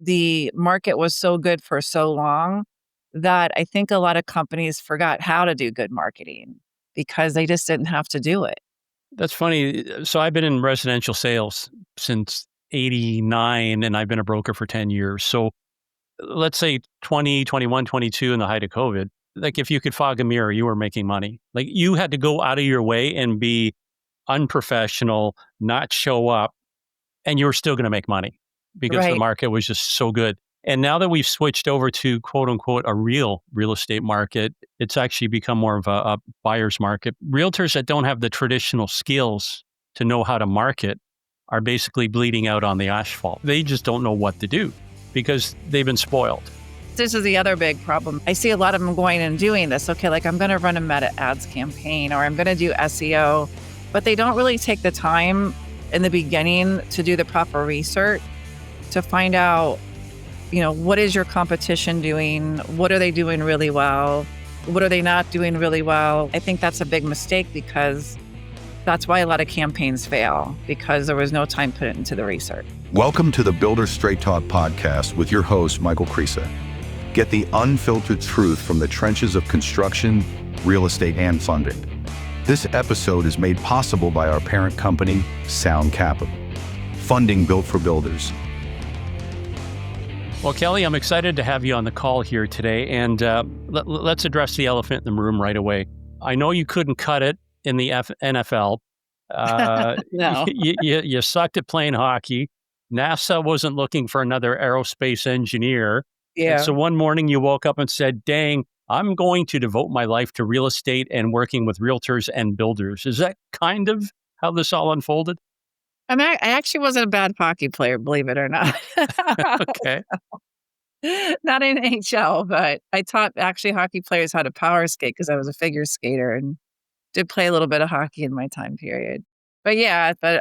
the market was so good for so long that I think a lot of companies forgot how to do good marketing because they just didn't have to do it. That's funny. So I've been in residential sales since 89 and I've been a broker for 10 years. So let's say 20, 21, 22 in the height of COVID, like if you could fog a mirror, you were making money. Like you had to go out of your way and be unprofessional, not show up, and you were still going to make money because the Right. market was just so good. And now that we've switched over to quote unquote a real estate market, it's actually become more of a buyer's market. Realtors that don't have the traditional skills to know how to market are basically bleeding out on the asphalt. They just don't know what to do because they've been spoiled. This is the other big problem. I see a lot of them going and doing this. Okay, like I'm going to run a meta ads campaign or I'm going to do SEO, but they don't really take the time in the beginning to do the proper research to find out, what is your competition doing? What are they doing really well? What are they not doing really well? I think that's a big mistake because that's why a lot of campaigns fail, because there was no time put into the research. Welcome to the Builder Straight Talk podcast with your host, Michael Krisa. Get the unfiltered truth from the trenches of construction, real estate, and funding. This episode is made possible by our parent company, Sound Capital, funding built for builders. Well, Kelly, I'm excited to have you on the call here today, and let's address the elephant in the room right away. I know you couldn't cut it in the NFL. No. You sucked at playing hockey. NASA wasn't looking for another aerospace engineer. Yeah. And so one morning you woke up and said, dang, I'm going to devote my life to real estate and working with realtors and builders. Is that kind of how this all unfolded? I actually wasn't a bad hockey player, believe it or not. Okay. Not in NHL, but I taught actually hockey players how to power skate because I was a figure skater and did play a little bit of hockey in my time period. But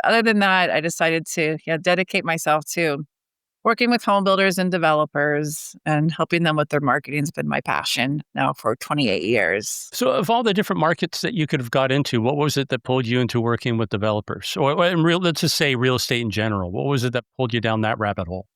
other than that, I decided to dedicate myself to working with home builders and developers and helping them with their marketing has been my passion now for 28 years. So of all the different markets that you could have got into, what was it that pulled you into working with developers? Or let's just say real estate in general. What was it that pulled you down that rabbit hole?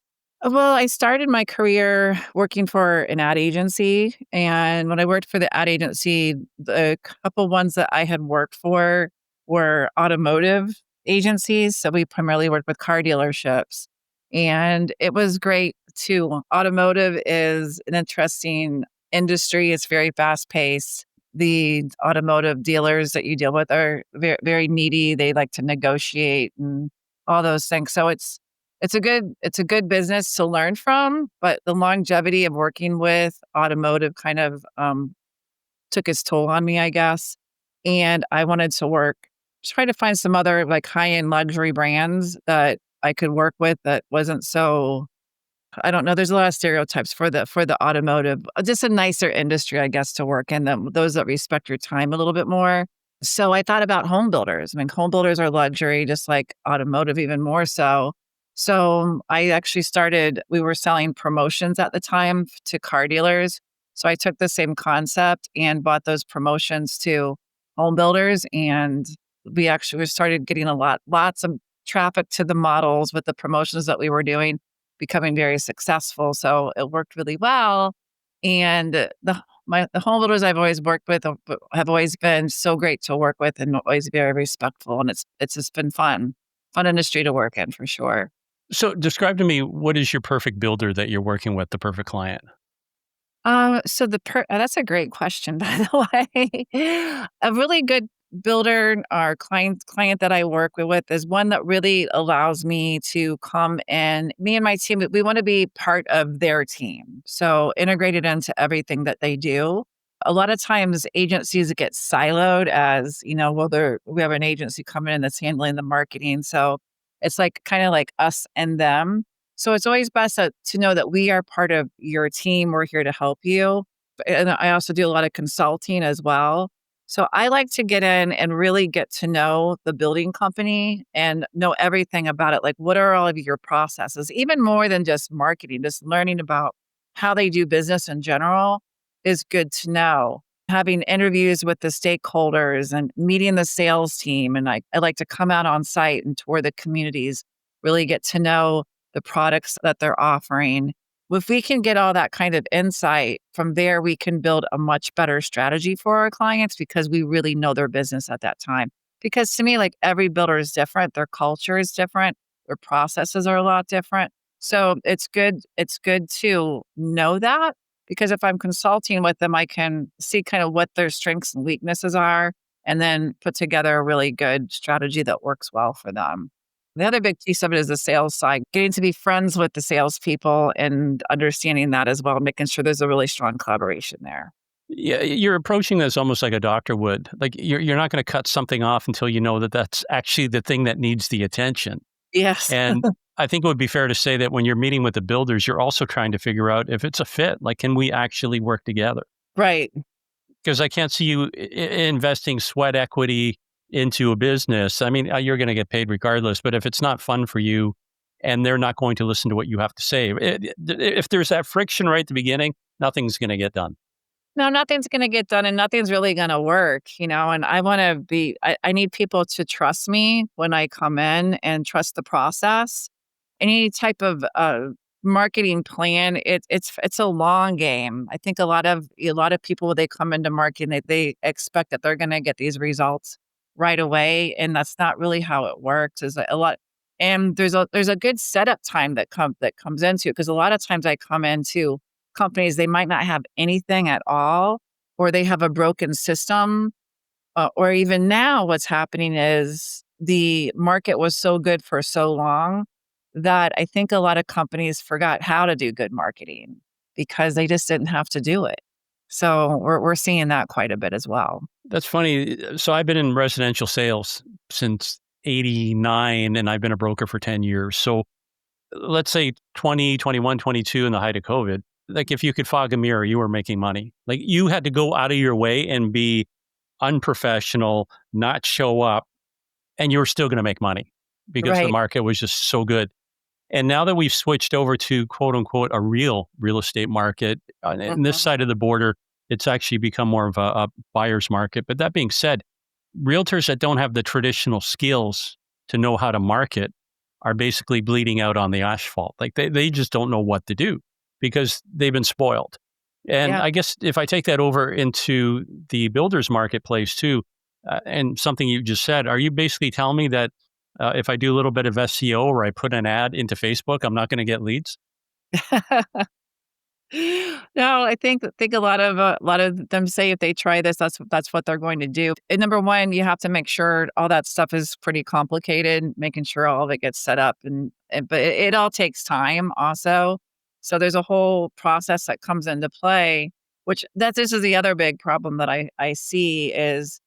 Well, I started my career working for an ad agency. And when I worked for the ad agency, the couple ones that I had worked for were automotive agencies. So we primarily worked with car dealerships. And it was great too. Automotive is an interesting industry. It's very fast paced. The automotive dealers that you deal with are very, very needy. They like to negotiate and all those things. So it's a good business to learn from, but the longevity of working with automotive kind of took its toll on me, I guess. And I wanted to try to find some other like high-end luxury brands that I could work with that wasn't so, I don't know, there's a lot of stereotypes for the automotive, just a nicer industry, I guess, to work in, those that respect your time a little bit more. So I thought about home builders. I mean, home builders are luxury, just like automotive, even more so. So I actually we were selling promotions at the time to car dealers. So I took the same concept and bought those promotions to home builders. And we started getting lots of traffic to the models with the promotions that we were doing, becoming very successful. So it worked really well. And the home builders I've always worked with have always been so great to work with and always very respectful. And it's just been fun industry to work in for sure. So describe to me, what is your perfect builder that you're working with, the perfect client? So that's a great question, by the way. A really good builder or client that I work with is one that really allows me to come in. Me and my team, we want to be part of their team. So integrated into everything that they do. A lot of times agencies get siloed as, we have an agency coming in that's handling the marketing. So it's like kind of like us and them. So it's always best to know that we are part of your team. We're here to help you. And I also do a lot of consulting as well. So I like to get in and really get to know the building company and know everything about it. Like, what are all of your processes? Even more than just marketing, just learning about how they do business in general is good to know. Having interviews with the stakeholders and meeting the sales team. And I like to come out on site and tour the communities, really get to know the products that they're offering. If we can get all that kind of insight from there, we can build a much better strategy for our clients because we really know their business at that time. Because to me, like every builder is different, their culture is different, their processes are a lot different. So it's good to know that because if I'm consulting with them, I can see kind of what their strengths and weaknesses are and then put together a really good strategy that works well for them. The other big piece of it is the sales side, getting to be friends with the salespeople and understanding that as well, making sure there's a really strong collaboration there. Yeah, you're approaching this almost like a doctor would. Like you're not going to cut something off until you know that that's actually the thing that needs the attention. Yes. And I think it would be fair to say that when you're meeting with the builders, you're also trying to figure out if it's a fit. Like, can we actually work together? Right. Because I can't see you investing sweat equity into a business. I mean, you're going to get paid regardless, but if it's not fun for you and they're not going to listen to what you have to say, if there's that friction right at the beginning, nothing's going to get done. No, nothing's gonna get done and nothing's really gonna work, and I wanna be I need people to trust me when I come in and trust the process. Any type of, marketing plan, it's a long game. I think a lot of people, when they come into marketing, they expect that they're gonna get these results right away, and that's not really how it works, is a lot and there's a good setup time that comes into it because a lot of times I come into companies, they might not have anything at all, or they have a broken system, or even now what's happening is the market was so good for so long that I think a lot of companies forgot how to do good marketing because they just didn't have to do it. So we're seeing that quite a bit as well. That's funny. So I've been in residential sales since 89 and I've been a broker for 10 years. So let's say 20, 21, 22 in the height of COVID, like if you could fog a mirror, you were making money. Like you had to go out of your way and be unprofessional, not show up, and you were still going to make money because the Right. market was just so good. And now that we've switched over to quote unquote a real estate market on this Mhm. side of the border, it's actually become more of a buyer's market. But that being said, realtors that don't have the traditional skills to know how to market are basically bleeding out on the asphalt. Like they just don't know what to do because they've been spoiled. And Yeah. I guess if I take that over into the builders marketplace too, and something you just said, are you basically telling me that if I do a little bit of SEO or I put an ad into Facebook, I'm not going to get leads? No, I think a lot of them say if they try this, that's what they're going to do. And number one, you have to make sure all that stuff is pretty complicated, making sure all of it gets set up, but it all takes time also. So there's a whole process that comes into play, which that this is the other big problem that I see is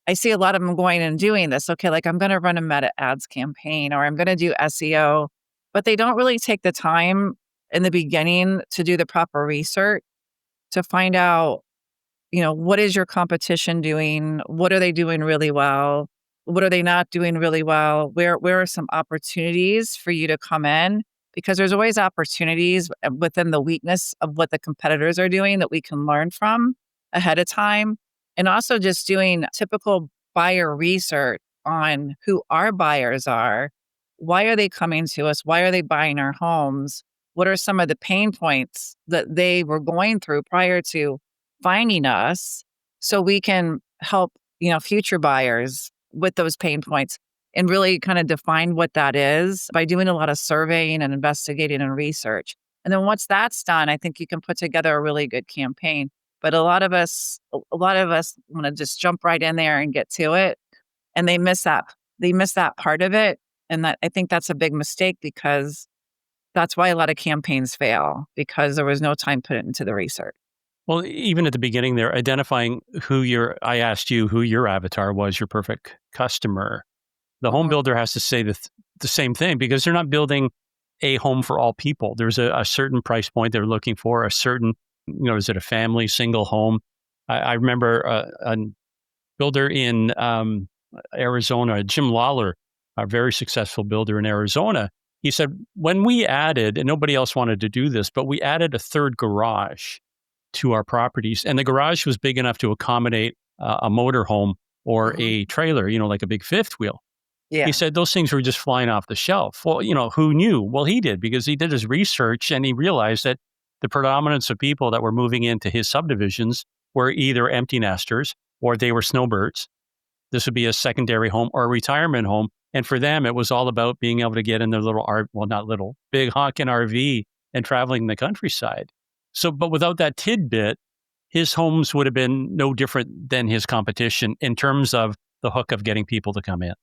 I see a lot of them going and doing this. Okay, like I'm going to run a meta ads campaign or I'm going to do SEO, but they don't really take the time in the beginning to do the proper research to find out, what is your competition doing? What are they doing really well? What are they not doing really well? Where are some opportunities for you to come in? Because there's always opportunities within the weakness of what the competitors are doing that we can learn from ahead of time. And also just doing typical buyer research on who our buyers are. Why are they coming to us? Why are they buying our homes? What are some of the pain points that they were going through prior to finding us so we can help, future buyers with those pain points and really kind of define what that is by doing a lot of surveying and investigating and research. And then once that's done, I think you can put together a really good campaign. But a lot of us want to just jump right in there and get to it. And they miss that part of it. And that I think that's a big mistake because that's why a lot of campaigns fail because there was no time put into the research. Well, even at the beginning there, identifying I asked you who your avatar was, your perfect customer. The home Mhm. builder has to say the same thing because they're not building a home for all people. There's a certain price point they're looking for, a certain, is it a family, single home? I remember a builder in Arizona, Jim Lawler, a very successful builder in Arizona. He said, when we added, and nobody else wanted to do this, but we added a third garage to our properties. And the garage was big enough to accommodate a motor home or Mhm. a trailer, like a big fifth wheel. He Yeah. said those things were just flying off the shelf. Well, who knew? Well, he did, because he did his research and he realized that the predominance of people that were moving into his subdivisions were either empty nesters or they were snowbirds. This would be a secondary home or a retirement home. And for them, it was all about being able to get in their little well, not little, big honkin' RV and traveling the countryside. So, but without that tidbit, his homes would have been no different than his competition in terms of the hook of getting people to come in.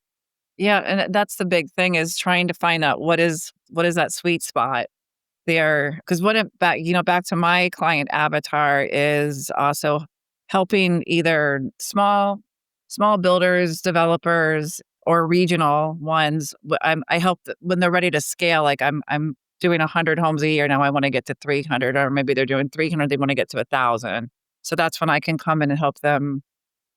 Yeah, and that's the big thing is trying to find out what is that sweet spot there. Because what it back to my client avatar is also helping either small builders, developers, or regional ones. I help when they're ready to scale. Like I'm doing 100 homes a year now. I want to get to 300, or maybe they're doing 300. They want to get to 1,000. So that's when I can come in and help them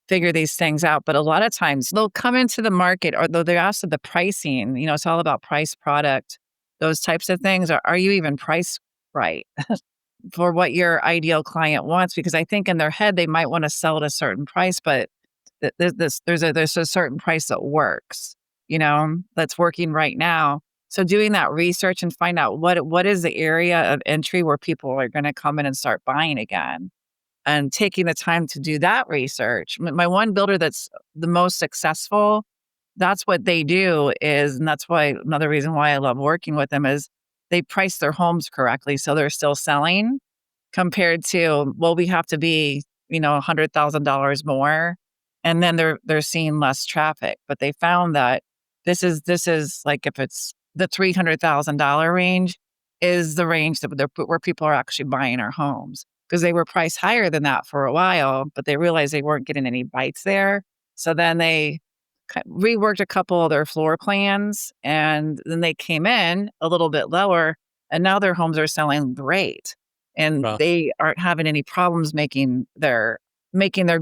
figure these things out. But a lot of times they'll come into the market, or they're asked the pricing. It's all about price, product, those types of things. Are you even priced right for what your ideal client wants? Because I think in their head they might want to sell at a certain price, but there's a certain price that works, that's working right now. So doing that research and find out what is the area of entry where people are going to come in and start buying again, and taking the time to do that research. My one builder that's the most successful, that's what they do and that's why another reason why I love working with them is they price their homes correctly. So they're still selling compared to, well, we have to be, $100,000 more. And then they're seeing less traffic. But they found that this is like, if it's the $300,000 range is the range where people are actually buying our homes, because they were priced higher than that for a while, but they realized they weren't getting any bites there. So then they reworked a couple of their floor plans, and then they came in a little bit lower, and now their homes are selling great. And Well, they aren't having any problems making their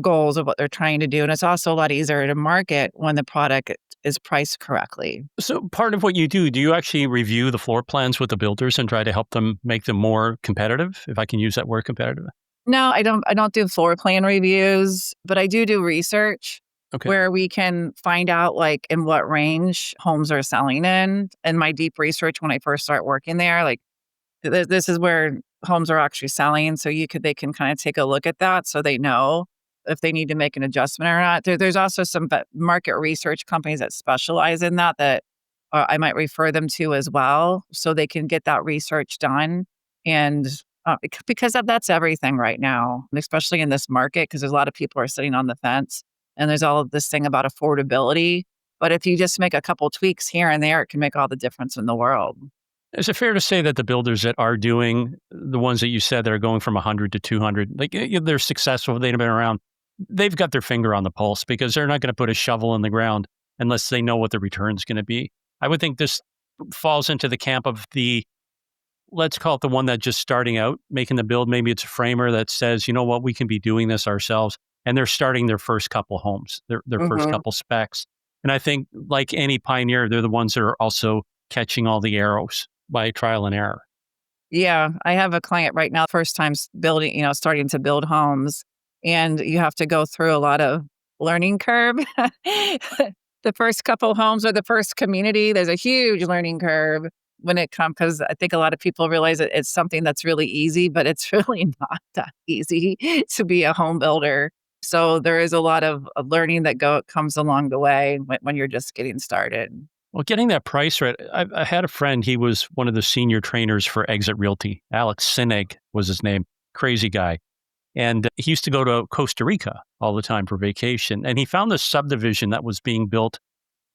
goals of what they're trying to do. And it's also a lot easier to market when the product is priced correctly. so part of what you do you actually review the floor plans with the builders and try to help them make them more competitive, if I can use that word, competitive? No, I don't do floor plan reviews, but I do research Okay. where we can find out like in what range homes are selling in. And my deep research when I first start working there, like this is where homes are actually selling. So they can kind of take a look at that so they know if they need to make an adjustment or not. There's also some market research companies that specialize in that I might refer them to as well, so they can get that research done. And because that's everything right now, especially in this market, because there's a lot of people are sitting on the fence, and there's all of this thing about affordability. But if you just make a couple tweaks here and there, it can make all the difference in the world. Is it fair to say that the builders that are doing the ones that you said that are going from 100 to 200, like they're successful, they've been around, they've got their finger on the pulse, because they're not going to put a shovel in the ground unless they know what the return is going to be? I would think this falls into the camp of let's call it the one that's just starting out, making the build. Maybe it's a framer that says, you know what, we can be doing this ourselves. And they're starting their first couple homes, their first Hmm. couple specs. And I think, like any pioneer, they're the ones that are also catching all the arrows by trial and error. Yeah, I have a client right now, first time building, starting to build homes, and you have to go through a lot of learning curve. The first couple homes or the first community, there's a huge learning curve when it comes, because I think a lot of people realize that it's something that's really easy, but it's really not that easy to be a home builder. So there is a lot of learning that comes along the way when you're just getting started. Well, getting that price right. I had a friend, he was one of the senior trainers for Exit Realty. Alex Sineg was his name, crazy guy. And he used to go to Costa Rica all the time for vacation. And he found this subdivision that was being built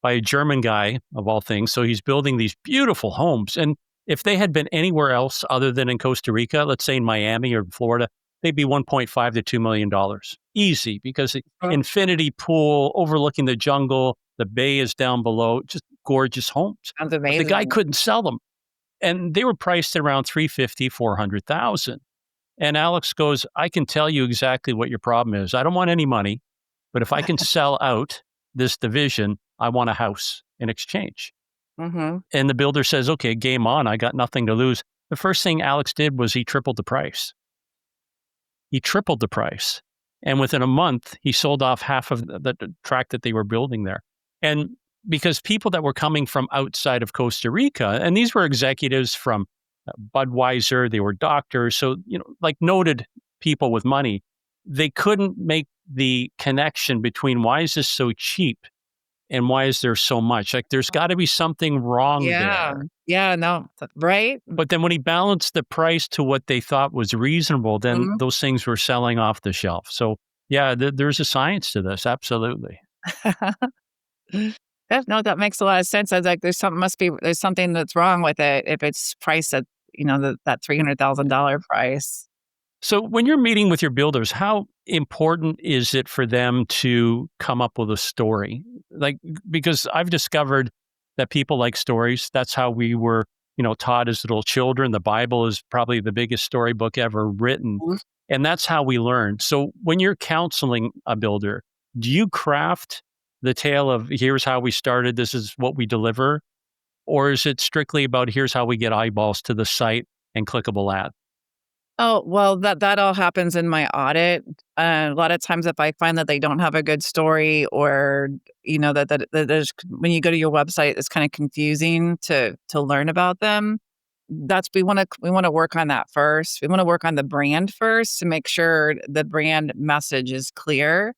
by a German guy, of all things. So he's building these beautiful homes. And if they had been anywhere else other than in Costa Rica, let's say in Miami or Florida, they'd be 1.5 to $2 million. Easy, because Mhm. infinity pool overlooking the jungle, the bay is down below, just gorgeous homes. Sounds But the guy amazing. couldn't sell them. And they were priced at around 350, 400,000. And Alex goes, I can tell you exactly what your problem is. I don't want any money, but if I can sell out this division, I want a house in exchange. Hmm. And the builder says, okay, game on. I got nothing to lose. The first thing Alex did was he tripled the price. He tripled the price. And within a month, he sold off half of the tract that they were building there. And because people that were coming from outside of Costa Rica, and these were executives from Budweiser, they were doctors, so like noted people with money, they couldn't make the connection between why is this so cheap and why is there so much? Like there's got to be something wrong Yeah. there. Yeah, no, right? But then when he balanced the price to what they thought was reasonable, then Mhm. those things were selling off the shelf. So yeah, there's a science to this. Absolutely. Yeah, no, that makes a lot of sense. I was like, there's something that's wrong with it if it's priced at, that $300,000 price. So when you're meeting with your builders, how important is it for them to come up with a story? Like, because I've discovered that people like stories. That's how we were, taught as little children. The Bible is probably the biggest storybook ever written. Mhm. And that's how we learn. So when you're counseling a builder, do you craft the tale of here's how we started, this is what we deliver? Or is it strictly about here's how we get eyeballs to the site and clickable ad? Oh, well, that all happens in my audit. A lot of times if I find that they don't have a good story or, that there's when you go to your website, it's kinda confusing to learn about them. We wanna work on that first. We wanna work on the brand first to make sure the brand message is clear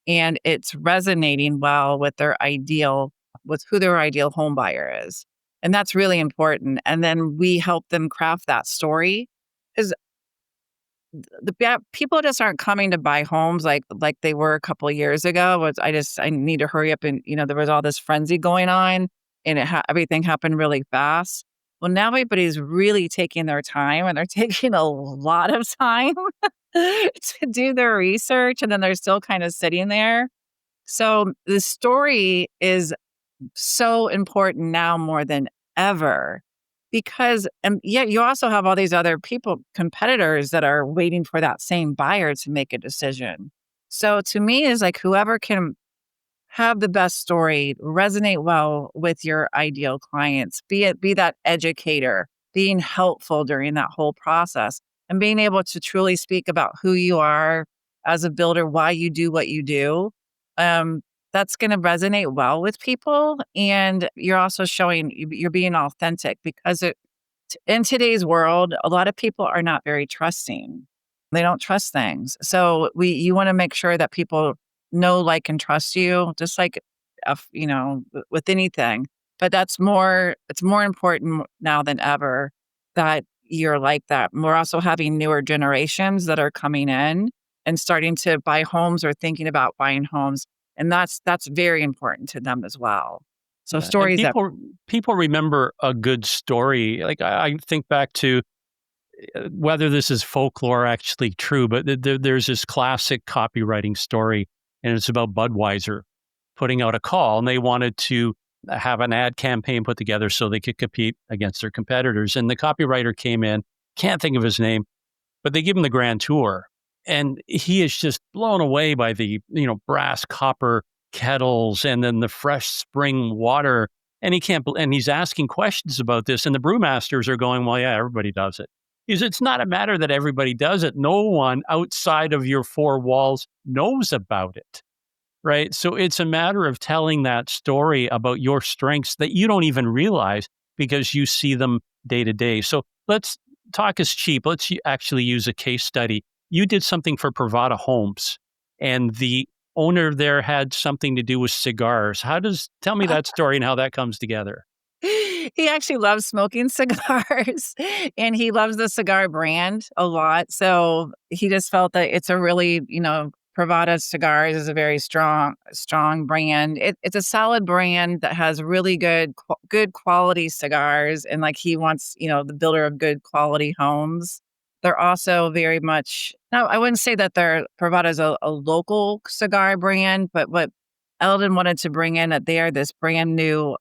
and it's resonating well with who their ideal home buyer is. And that's really important. And then we help them craft that story 'cause people just aren't coming to buy homes like they were a couple of years ago. I need to hurry up and there was all this frenzy going on and everything happened really fast. Well, now everybody's really taking their time and they're taking a lot of time to do their research and then they're still kind of sitting there. So the story is so important now more than ever because and yet you also have all these other competitors that are waiting for that same buyer to make a decision. So to me is like whoever can have the best story, resonate well with your ideal clients, be that educator, being helpful during that whole process and being able to truly speak about who you are as a builder, why you do what you do. Um, that's going to resonate well with people. And you're also showing you're being authentic because in today's world, a lot of people are not very trusting. They don't trust things. So you want to make sure that people know, like, and trust you, just like, with anything. But it's more important now than ever that you're like that. We're also having newer generations that are coming in and starting to buy homes or thinking about buying homes. And that's very important to them as well. So Yeah, and stories that people remember a good story. Like I think back to whether this is folklore actually true, but there's this classic copywriting story, and it's about Budweiser putting out a call, and they wanted to have an ad campaign put together so they could compete against their competitors. And the copywriter came in, can't think of his name, but they give him the grand tour, and he is just blown away by the brass copper kettles and then the fresh spring water. And he can't, and he's asking questions about this, and the brewmasters are going, "Well, yeah, everybody does it." It's not a matter that everybody does it. No one outside of your four walls knows about it, right? So it's a matter of telling that story about your strengths that you don't even realize because you see them day to day. So let's talk is cheap. Let's actually use a case study. You did something for Pravada Homes, and the owner there had something to do with cigars. Tell me that story and how that comes together? he actually loves smoking cigars and he loves the cigar brand a lot. So he just felt that it's a really, Pravada Cigars is a very strong brand. It's a solid brand that has really good quality cigars. And like he wants, the builder of good quality homes. They're also very much, no, I wouldn't say that Pravada is a local cigar brand, but what Eldon wanted to bring in that they are this brand new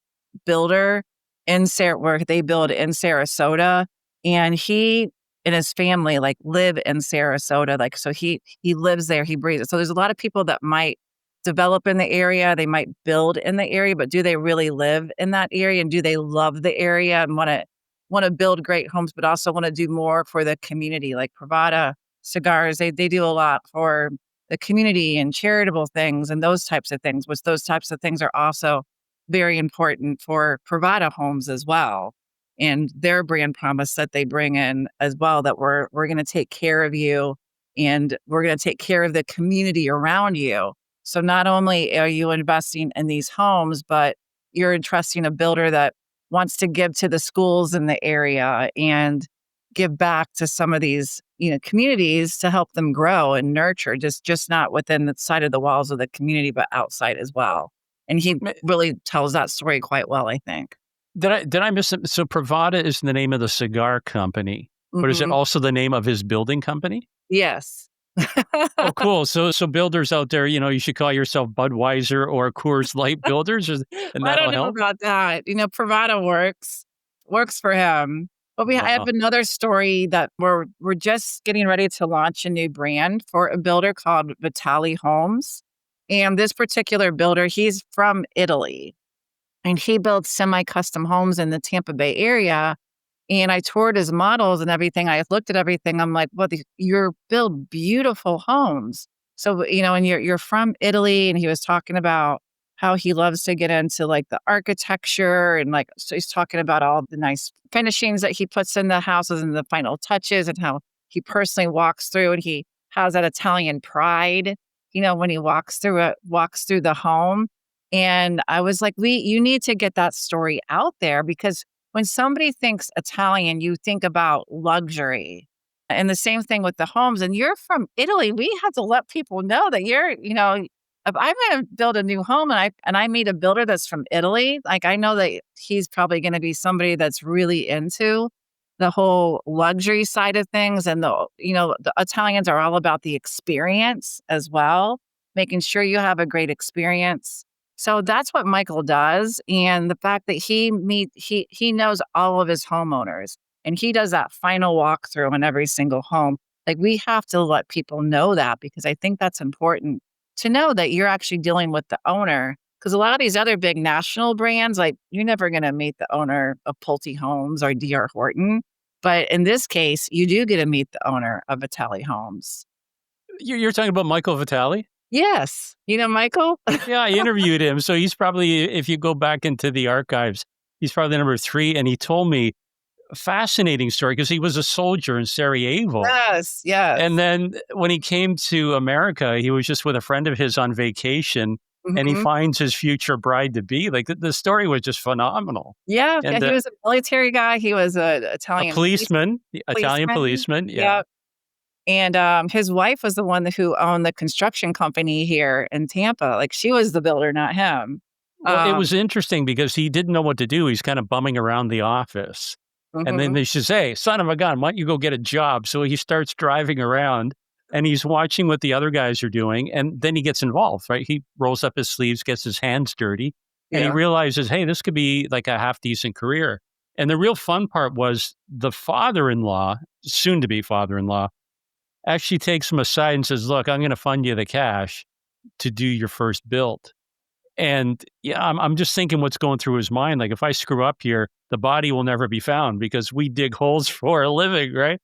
builder where they build in Sarasota, and he and his family, like, live in Sarasota, like, so he lives there, he breathes it. So there's a lot of people that might develop in the area, they might build in the area, but do they really live in that area, and do they love the area and wanna build great homes, but also wanna do more for the community, like Pravada Cigars, they do a lot for the community and charitable things and those types of things, which those types of things are also very important for Privada Homes as well. And their brand promise that they bring in as well, that we're going to take care of you and we're going to take care of the community around you. So not only are you investing in these homes, but you're entrusting a builder that wants to give to the schools in the area and give back to some of these, communities to help them grow and nurture, just not within the side of the walls of the community, but outside as well. And he Ma- really tells that story quite well, I think. Did I miss it? So Pravada is the name of the cigar company, but is it Mhm. also the name of his building company? Yes. Oh, cool. So builders out there, you should call yourself Budweiser or Coors Light Builders, and I that'll don't know help. about that. Privada works for him. But I have Wow. another story that we're just getting ready to launch a new brand for a builder called Vitali Homes. And this particular builder, he's from Italy and he builds semi-custom homes in the Tampa Bay area. And I toured his models and everything. I looked at everything. I'm like, well, you're build beautiful homes. So, and you're from Italy. And he was talking about how he loves to get into like the architecture and like, so he's talking about all the nice finishings that he puts in the houses and the final touches and how he personally walks through and he has that Italian pride, when he walks through the home. And I was like, you need to get that story out there because when somebody thinks Italian, you think about luxury. And the same thing with the homes. And you're from Italy. We have to let people know that if I'm going to build a new home and I meet a builder that's from Italy, like I know that he's probably going to be somebody that's really into the whole luxury side of things. And the Italians are all about the experience as well, making sure you have a great experience. So that's what Michael does, and the fact that he knows all of his homeowners, and he does that final walkthrough in every single home. Like, we have to let people know that because I think that's important to know that you're actually dealing with the owner. Because a lot of these other big national brands, like, you're never gonna meet the owner of Pulte Homes or D.R. Horton, but in this case, you do get to meet the owner of Vitali Homes. You're talking about Michael Vitali? Yes. You know Michael? Yeah, I interviewed him. So he's probably, if you go back into the archives, he's probably number 3. And he told me a fascinating story because he was a soldier in Sarajevo. Yes, And yes. then when he came to America, he was just with a friend of his on vacation and he Mhm. finds his future bride to be. Like the story was just phenomenal. Yeah, yeah, And he was a military guy, he was a a Italian policeman, the Italian policeman. policeman. Yeah. Yep, and, his wife was the one who owned the construction company here in Tampa, like, she was the builder, not him. Well, it was Um interesting because he didn't know what to do. He's kind of bumming around the office. And then Mhm. they says, "Hey, son of a gun, why don't you go get a job?" So he starts driving around and he's watching what the other guys are doing. And then he gets involved, right? He rolls up his sleeves, gets his hands dirty, and he Yeah. realizes, hey, this could be like a half decent career. And the real fun part was the father in law, soon to be father in law, actually takes him aside and says, "Look, I'm going to fund you the cash to do your first build." And yeah, I'm just thinking what's going through his mind. Like, if I screw up here, the body will never be found because we dig holes for a living, right?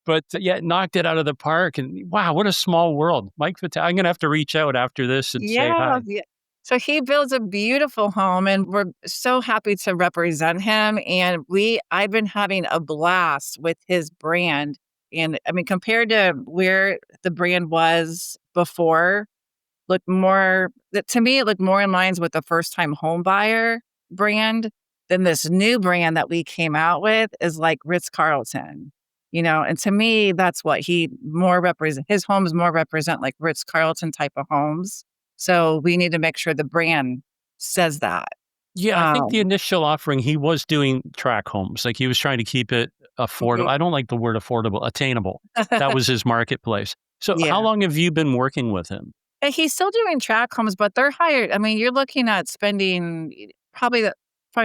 But yeah, knocked it out of the park. And wow, what a small world. Mike Vitale, I'm going to have to reach out after this and say Yeah, hi. yeah. So he builds a beautiful home, and we're so happy to represent him, and I've been having a blast with his brand, and, I mean, compared to where the brand was before, looked more that to me, it looked more in lines with the first-time home buyer brand than this new brand that we came out with is like Ritz-Carlton, and to me, that's what he more represent his homes more represent like Ritz-Carlton type of homes, so we need to make sure the brand says that. Yeah, I think the Um initial offering, he was doing track homes. Like, he was trying to keep it affordable. Mhm. I don't like the word affordable, attainable. That was his marketplace. So how Yeah. long have you been working with him? And he's still doing track homes, but they're higher. I mean, you're looking at spending probably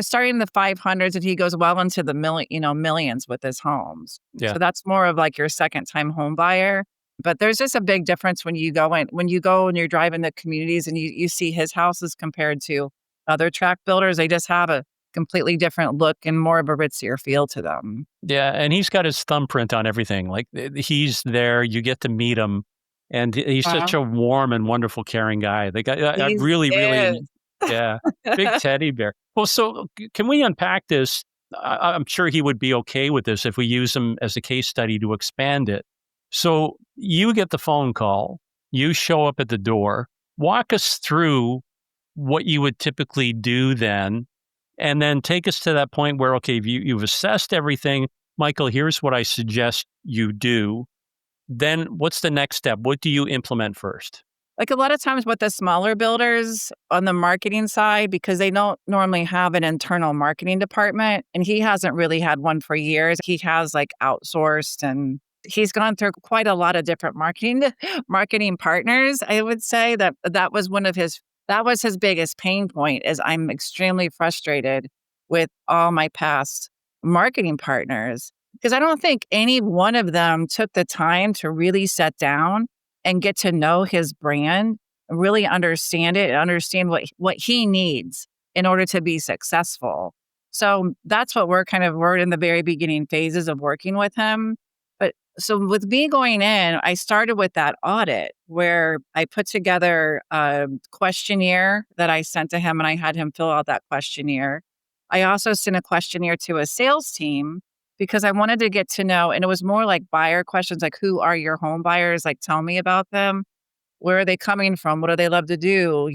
starting in the 500s, and he goes well into the millions with his homes. Yeah. So that's more of like your second time home buyer. But there's just a big difference when you go and you're driving the communities and you see his houses compared to other track builders. They just have a completely different look and more of a ritzier feel to them. Yeah, and he's got his thumbprint on everything. Like, he's there, you get to meet him, and he's Uh-huh. such a warm and wonderful, caring guy. The guy, I He really, really, is. Yeah. Big teddy bear. Well, so can we unpack this? I'm sure he would be okay with this if we use him as a case study to expand it. So you get the phone call, you show up at the door, walk us through what you would typically do then, and then take us to that point where, okay, you've assessed everything. Michael, here's what I suggest you do. Then what's the next step? What do you implement first? Like a lot of times with the smaller builders on the marketing side, because they don't normally have an internal marketing department, and he hasn't really had one for years. He has like outsourced, and he's gone through quite a lot of different marketing partners. I would say that was that was his biggest pain point is I'm extremely frustrated with all my past marketing partners because I don't think any one of them took the time to really sit down and get to know his brand, really understand it, and understand what he needs in order to be successful. So that's what we're in the very beginning phases of working with him. But so with me going in, I started with that audit where I put together a questionnaire that I sent to him and I had him fill out that questionnaire. I also sent a questionnaire to a sales team because I wanted to get to know, and it was more like buyer questions, like who are your home buyers? Like, tell me about them. Where are they coming from? What do they love to do?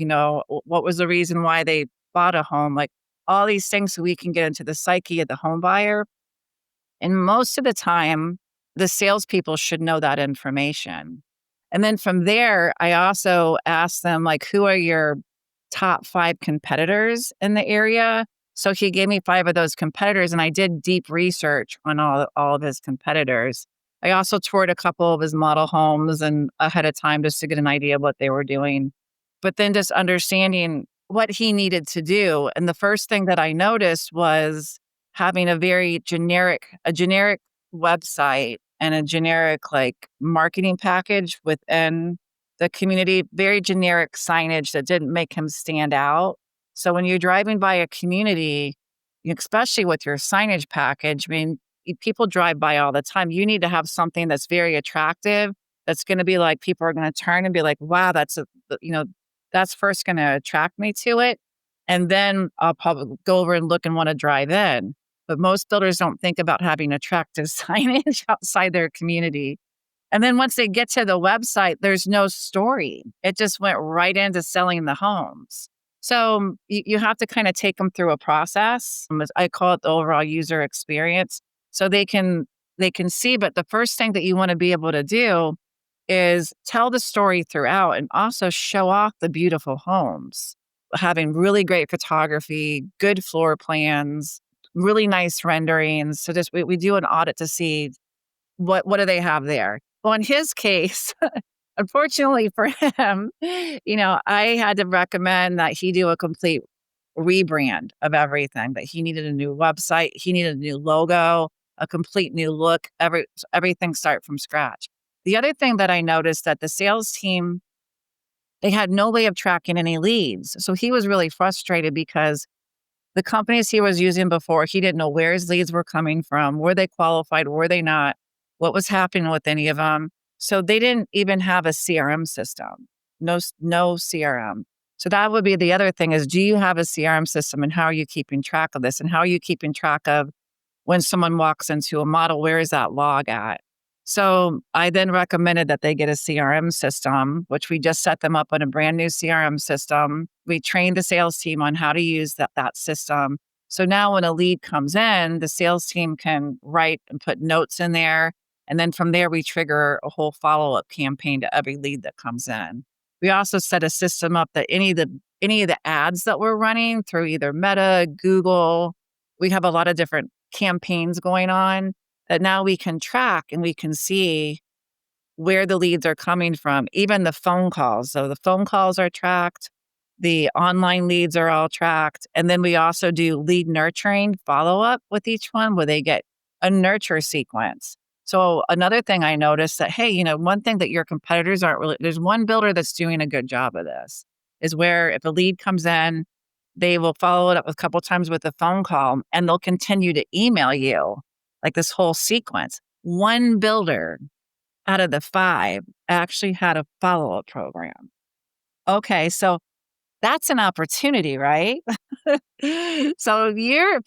What was the reason why they bought a home? Like all these things so we can get into the psyche of the home buyer. And most of the time, the salespeople should know that information. And then from there, I also asked them, like, who are your top 5 competitors in the area? So he gave me 5 of those competitors, and I did deep research on all of his competitors. I also toured a couple of his model homes and ahead of time just to get an idea of what they were doing. But then just understanding what he needed to do. And the first thing that I noticed was having a generic website and a generic like marketing package within the community, very generic signage that didn't make him stand out. So when you're driving by a community, especially with your signage package, I mean, people drive by all the time. You need to have something that's very attractive. That's going to be like people are going to turn and be like, "Wow, that's first going to attract me to it." And then I'll probably go over and look and want to drive in. But most builders don't think about having attractive signage outside their community. And then once they get to the website, there's no story. It just went right into selling the homes. So you have to kind of take them through a process. I call it the overall user experience. So they can see, but the first thing that you want to be able to do is tell the story throughout and also show off the beautiful homes. Having really great photography, good floor plans, really nice renderings. So just we do an audit to see what do they have there. Well, in his case, unfortunately for him, I had to recommend that he do a complete rebrand of everything, that he needed a new website, he needed a new logo, a complete new look, everything start from scratch. The other thing that I noticed that the sales team, they had no way of tracking any leads. So he was really frustrated because the companies he was using before, he didn't know where his leads were coming from, were they qualified, were they not, what was happening with any of them. So they didn't even have a CRM system, no CRM. So that would be the other thing is, do you have a CRM system and how are you keeping track of this? And how are you keeping track of when someone walks into a model, where is that log at? So I then recommended that they get a CRM system, which we just set them up on a brand new CRM system. We trained the sales team on how to use that system. So now when a lead comes in, the sales team can write and put notes in there. And then from there, we trigger a whole follow-up campaign to every lead that comes in. We also set a system up that any of the ads that we're running through either Meta, Google, we have a lot of different campaigns going on that now we can track and we can see where the leads are coming from, even the phone calls. So the phone calls are tracked, the online leads are all tracked. And then we also do lead nurturing follow-up with each one where they get a nurture sequence. So another thing I noticed that, hey, one thing that your competitors aren't really, there's one builder that's doing a good job of this, is where if a lead comes in, they will follow it up a couple times with a phone call and they'll continue to email you like this whole sequence. One builder out of the 5 actually had a follow-up program. Okay, so That's an opportunity, right? So if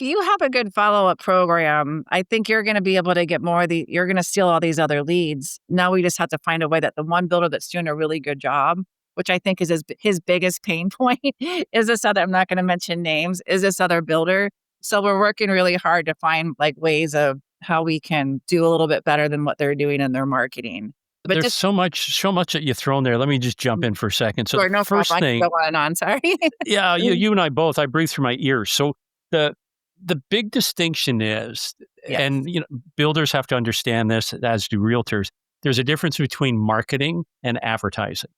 you have a good follow-up program, I think you're gonna be able to get more of you're gonna steal all these other leads. Now we just have to find a way that the one builder that's doing a really good job, which I think is his biggest pain point, is this other, I'm not gonna mention names, is this other builder. So we're working really hard to find, like, ways of how we can do a little bit better than what they're doing in their marketing. But There's just so much that you throw in there. Let me just jump in for a second. So the Sure, no problem. first I can go thing, on and on, sorry. yeah, you and I both, I breathe through my ears. So the the big distinction is, Yes. and builders have to understand this, as do realtors. There's a difference between marketing and advertising,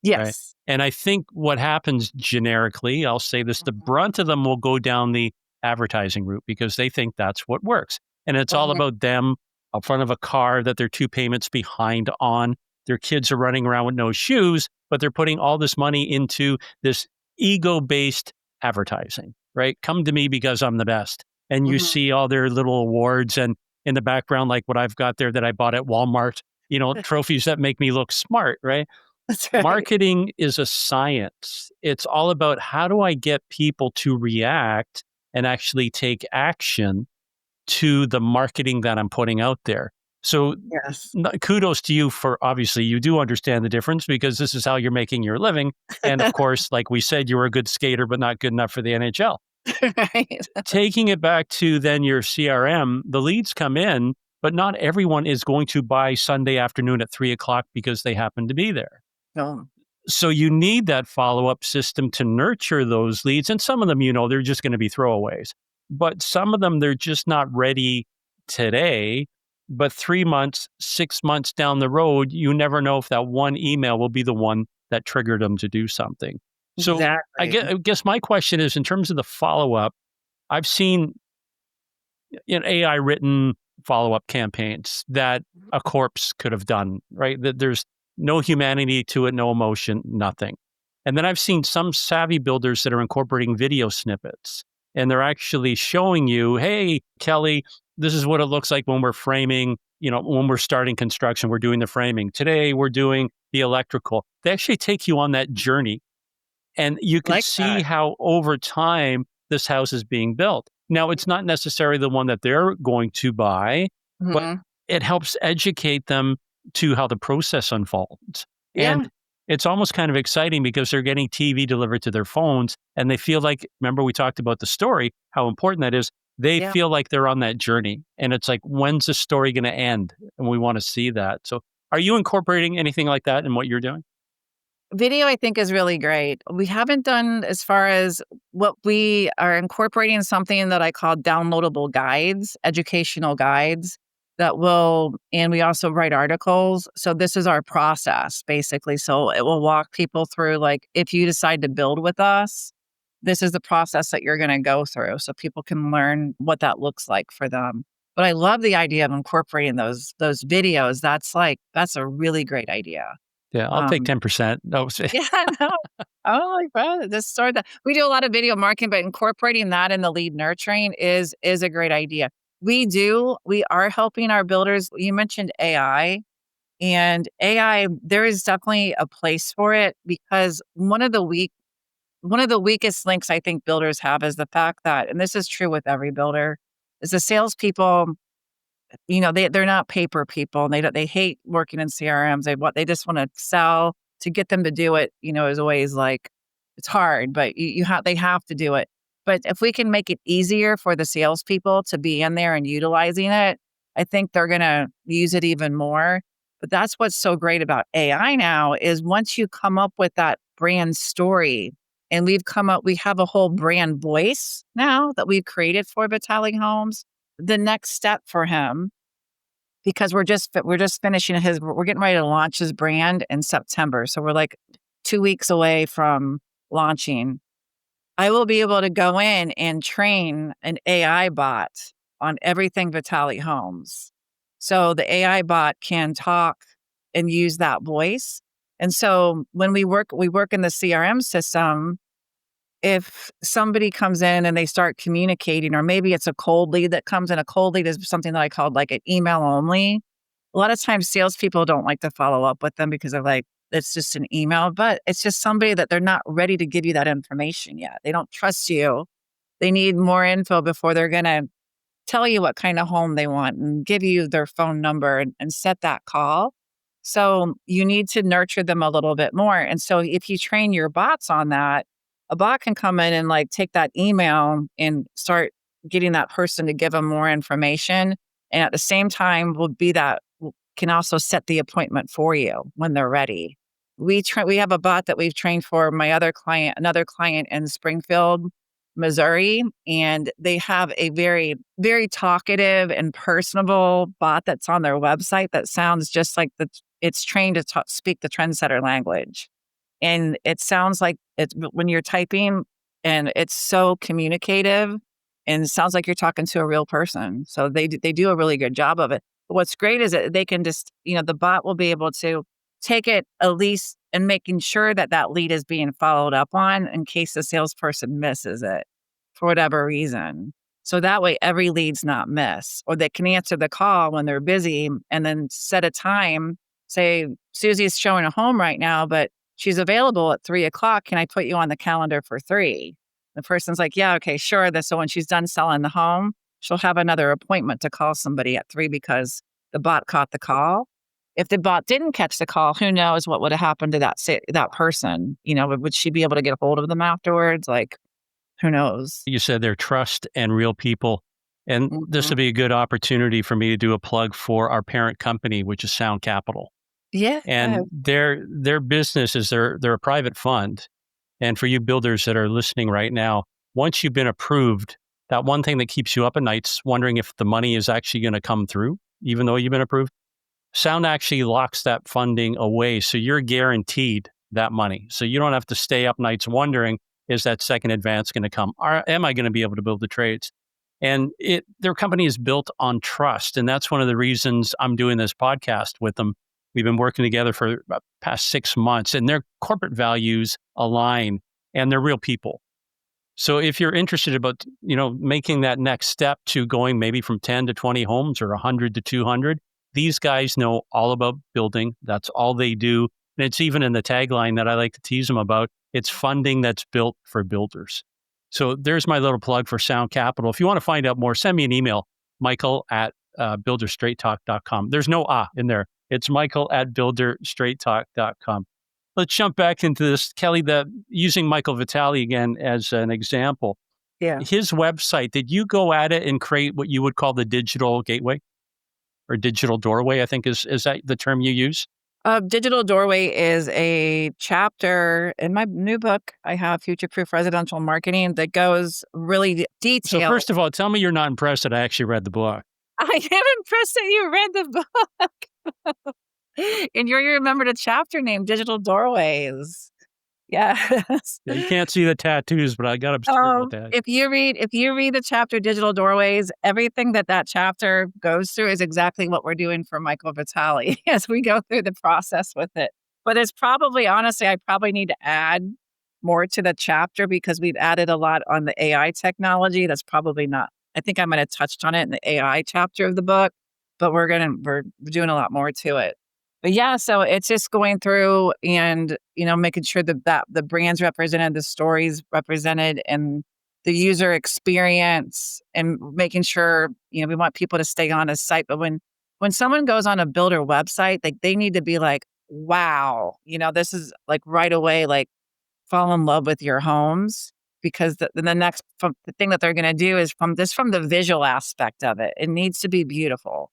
right? Yes. And I think what happens generically, I'll say this, the Mhm. brunt of them will go down the advertising route because they think that's what works. And it's all Mhm. about them up front of a car that they're two payments behind on. Their kids are running around with no shoes, but they're putting all this money into this ego based advertising, right? Come to me because I'm the best. And you Mhm. see all their little awards and in the background, like what I've got there that I bought at Walmart, trophies that make me look smart, right? That's right. Marketing is a science. It's all about how do I get people to react and actually take action to the marketing that I'm putting out there. So Yes. kudos to you for, obviously you do understand the difference because this is how you're making your living. And of course, like we said, you were a good skater, but not good enough for the NHL. Right. Taking it back to then your CRM, the leads come in, but not everyone is going to buy Sunday afternoon at 3 o'clock because they happen to be there. No. So you need that follow-up system to nurture those leads. And some of them, they're just going to be throwaways. But some of them, they're just not ready today. But 3 months, 6 months down the road, you never know if that one email will be the one that triggered them to do something. So Exactly. I guess my question is, in terms of the follow-up, I've seen AI written follow up campaigns that a corpse could have done, right? That there's no humanity to it, no emotion, nothing. And then I've seen some savvy builders that are incorporating video snippets and they're actually showing you, hey, Kelly, this is what it looks like when we're framing, when we're starting construction, we're doing the framing. Today, we're doing the electrical. They actually take you on that journey and you can Like see that. how over time this house is being built. Now, it's not necessarily the one that they're going to buy, but Mhm. it helps educate them to how the process unfolds. Yeah. And it's almost kind of exciting because they're getting TV delivered to their phones and they feel like, remember, we talked about the story, how important that is. They Yeah. feel like they're on that journey. And it's like, when's the story going to end? And we want to see that. So, are you incorporating anything like that in what you're doing? Video, I think, is really great. We haven't done as far as what we are incorporating something that I call downloadable guides, educational guides that will, and we also write articles. So this is our process basically. So it will walk people through, like, if you decide to build with us, this is the process that you're going to go through so people can learn what that looks like for them. But I love the idea of incorporating those videos. That's a really great idea. Yeah, I'll take Um, 10%. No, yeah, no. Oh my god, just start that. We do a lot of video marketing, but incorporating that in the lead nurturing is a great idea. We are helping our builders. You mentioned AI, and AI, there is definitely a place for it because one of the weakest links I think builders have is the fact that, and this is true with every builder, is the salespeople, they're not paper people, and they hate working in CRMs. They just wanna sell. To get them to do it, is always like, it's hard, but they have to do it. But if we can make it easier for the salespeople to be in there and utilizing it, I think they're gonna use it even more. But that's what's so great about AI now is once you come up with that brand story, and we have a whole brand voice now that we've created for Vitali Homes. The next step for him, because we're just finishing we're getting ready to launch his brand in September, so we're, like, 2 weeks away from launching. I will be able to go in and train an AI bot on everything Vitali Homes. So the AI bot can talk and use that voice, and so when we work in the CRM system. If somebody comes in and they start communicating, or maybe it's a cold lead that comes in, a cold lead is something that I called, like, an email only. A lot of times salespeople don't like to follow up with them because they're like, it's just an email, but it's just somebody that they're not ready to give you that information yet. They don't trust you. They need more info before they're going to tell you what kind of home they want and give you their phone number and set that call. So you need to nurture them a little bit more. And so if you train your bots on that, a bot can come in and like take that email and start getting that person to give them more information. And at the same time, can also set the appointment for you when they're ready. We have a bot that we've trained for another client in Springfield, Missouri, and they have a very, very talkative and personable bot that's on their website that sounds just like it's trained to speak the trendsetter language. And it sounds like it's when you're typing, and it's so communicative and it sounds like you're talking to a real person. So they do a really good job of it. But what's great is that they can just, the bot will be able to take it at least and making sure that that lead is being followed up on in case the salesperson misses it for whatever reason. So that way every lead's not missed, or they can answer the call when they're busy and then set a time. Say, Susie's showing a home right now, but she's available at 3:00. Can I put you on the calendar for 3? The person's like, yeah, okay, sure. So when she's done selling the home, she'll have another appointment to call somebody at 3 because the bot caught the call. If the bot didn't catch the call, who knows what would have happened to that person? Would she be able to get a hold of them afterwards? Like, who knows? You said they're trust and real people. And this Mhm. would be a good opportunity for me to do a plug for our parent company, which is Sound Capital. Yeah. And their business is they're a private fund. And for you builders that are listening right now, once you've been approved, that one thing that keeps you up at night is wondering if the money is actually going to come through, even though you've been approved. Sound actually locks that funding away. So you're guaranteed that money. So you don't have to stay up nights wondering, is that second advance going to come? Am I going to be able to build the trades? And their company is built on trust. And that's one of the reasons I'm doing this podcast with them. We've been working together for about past 6 months, and their corporate values align, and they're real people. So if you're interested about, making that next step to going maybe from 10 to 20 homes or 100 to 200, these guys know all about building. That's all they do. And it's even in the tagline that I like to tease them about. It's funding that's built for builders. So there's my little plug for Sound Capital. If you want to find out more, send me an email, michael@builderstraighttalk.com. There's no in there. It's michael@builderstraighttalk.com. Let's jump back into this, Kelly, using Michael Vitali again as an example. Yeah. His website, did you go at it and create what you would call the digital gateway or digital doorway, I think is that the term you use? Digital Doorway is a chapter in my new book. I have Future Proof Residential Marketing that goes really So detailed. first of all, tell me you're not impressed that I actually read the book. I am impressed that you read the book. And you remembered a chapter named Digital Doorways. Yes. Yeah, you can't see the tattoos, but I got upset about that. If you read the chapter Digital Doorways, everything that chapter goes through is exactly what we're doing for Michael Vitali as we go through the process with it. But it's honestly, I probably need to add more to the chapter because we've added a lot on the AI technology. That's probably not, I think I might have touched on it in the AI chapter of the book, but we're doing a lot more to it. But yeah, so it's just going through and, making sure that the brand's represented, the stories represented, and the user experience, and making sure, we want people to stay on a site. But when someone goes on a builder website, they need to be like, wow, this is like right away, like fall in love with your homes, because the thing that they're going to do is from the visual aspect of it. It needs to be beautiful.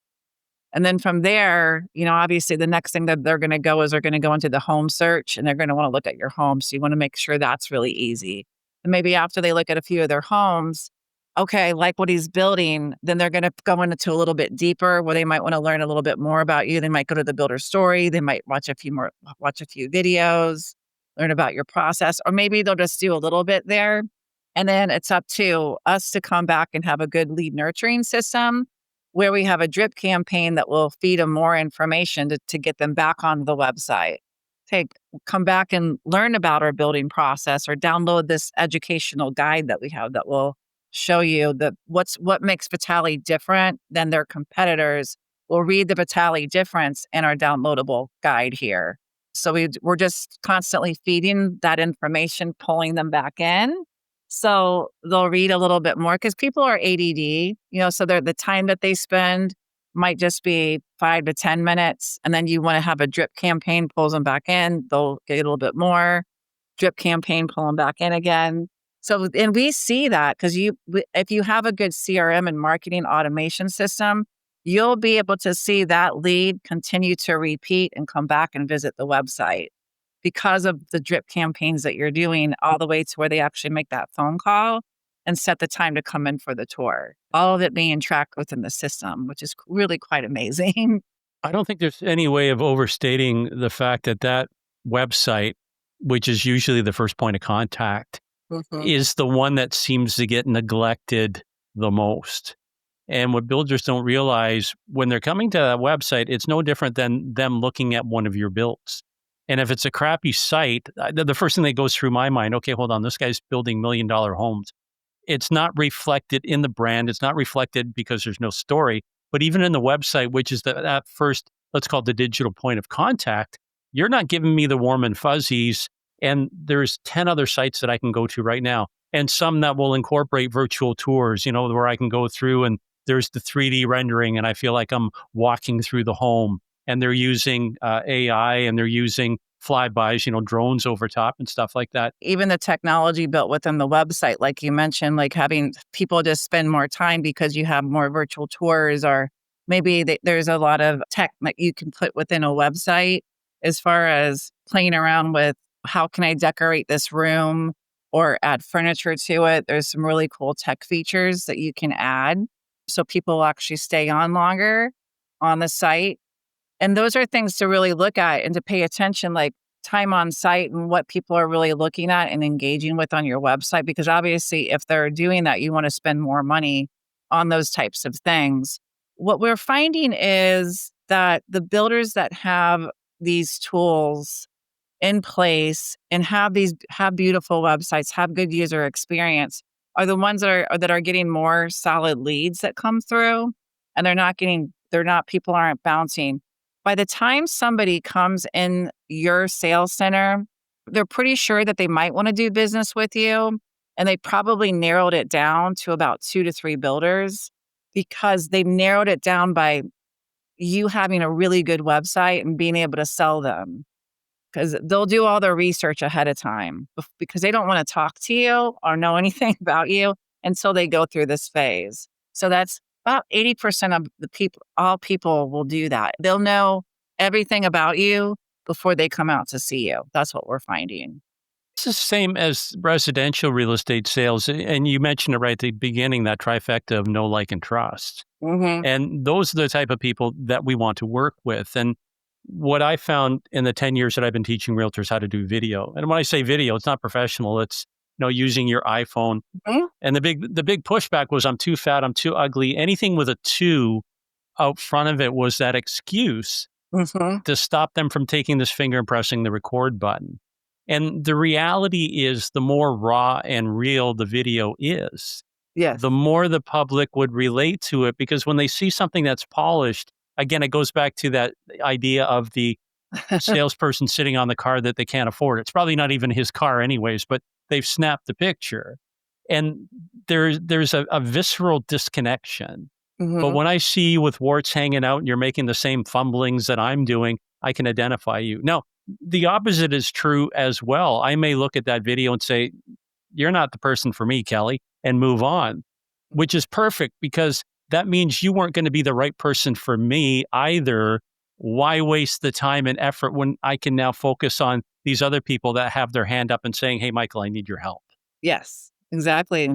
And then from there, obviously the next thing that they're going to go is they're going to go into the home search and they're going to want to look at your home. So you want to make sure that's really easy. And maybe after they look at a few of their homes, okay, like what he's building, then they're going to go into a little bit deeper where they might want to learn a little bit more about you. They might go to the builder story. They might watch a few videos, learn about your process, or maybe they'll just do a little bit there. And then it's up to us to come back and have a good lead nurturing system where we have a drip campaign that will feed them more information to get them back on the website. Come back and learn about our building process, or download this educational guide that we have that will show you what makes Vitali different than their competitors. We'll read the Vitali difference in our downloadable guide here. So we're just constantly feeding that information, pulling them back in. So they'll read a little bit more because people are ADD, so the time that they spend might just be 5 to 10 minutes. And then you want to have a drip campaign, pulls them back in. They'll get a little bit more drip campaign, pull them back in again. So, and we see that because if you have a good CRM and marketing automation system, you'll be able to see that lead continue to repeat and come back and visit the website because of the drip campaigns that you're doing all the way to where they actually make that phone call and set the time to come in for the tour. All of it being tracked within the system, which is really quite amazing. I don't think there's any way of overstating the fact that that website, which is usually the first point of contact, Mhm. is the one that seems to get neglected the most. And what builders don't realize when they're coming to that website, it's no different than them looking at one of your builds. And if it's a crappy site, the first thing that goes through my mind, okay, hold on, this guy's building $1 million homes. It's not reflected in the brand. It's not reflected because there's no story. But even in the website, which is that first, let's call it the digital point of contact, you're not giving me the warm and fuzzies. And there's 10 other sites that I can go to right now, and some that will incorporate virtual tours, where I can go through and there's the 3D rendering and I feel like I'm walking through the home, and they're using AI and they're using flybys, drones over top and stuff like that. Even the technology built within the website, like you mentioned, like having people just spend more time because you have more virtual tours, or maybe there's a lot of tech that you can put within a website as far as playing around with how can I decorate this room or add furniture to it. There's some really cool tech features that you can add so people will actually stay on longer on the site. And those are things to really look at and to pay attention, like time on site and what people are really looking at and engaging with on your website. Because obviously, if they're doing that, you want to spend more money on those types of things. What we're finding is that the builders that have these tools in place and have beautiful websites, have good user experience, are the ones that are getting more solid leads that come through, and people aren't bouncing. By the time somebody comes in your sales center, they're pretty sure that they might want to do business with you, and they probably narrowed it down to about 2 to 3 builders because they've narrowed it down by you having a really good website and being able to sell them. Because they'll do all their research ahead of time because they don't want to talk to you or know anything about you until they go through this phase. So that's about 80% of the people, all people will do that. They'll know everything about you before they come out to see you. That's what we're finding. It's the same as residential real estate sales. And you mentioned it right at the beginning, that trifecta of know, like, and trust. Mm-hmm. And those are the type of people that we want to work with. And what I found in the 10 years that I've been teaching realtors how to do video, and when I say video, it's not professional, it's using your iPhone. Mm-hmm. And the big pushback was I'm too fat, I'm too ugly. Anything with a 2 out front of it was that excuse Mm-hmm. to stop them from taking this finger and pressing the record button. And the reality is, the more raw and real the video is, Yes. the more the public would relate to it, because when they see something that's polished, again, it goes back to that idea of the salesperson sitting on the car that they can't afford. It's probably not even his car anyways, but they've snapped the picture. And there's a visceral disconnection. But Mm-hmm. when I see you with warts hanging out and you're making the same fumblings that I'm doing, I can identify you. Now, the opposite is true as well. I may look at that video and say, you're not the person for me, Kelly, and move on, which is perfect because that means you weren't going to be the right person for me either. Why waste the time and effort when I can now focus on these other people that have their hand up and saying, hey, Michael, I need your help. Yes, exactly.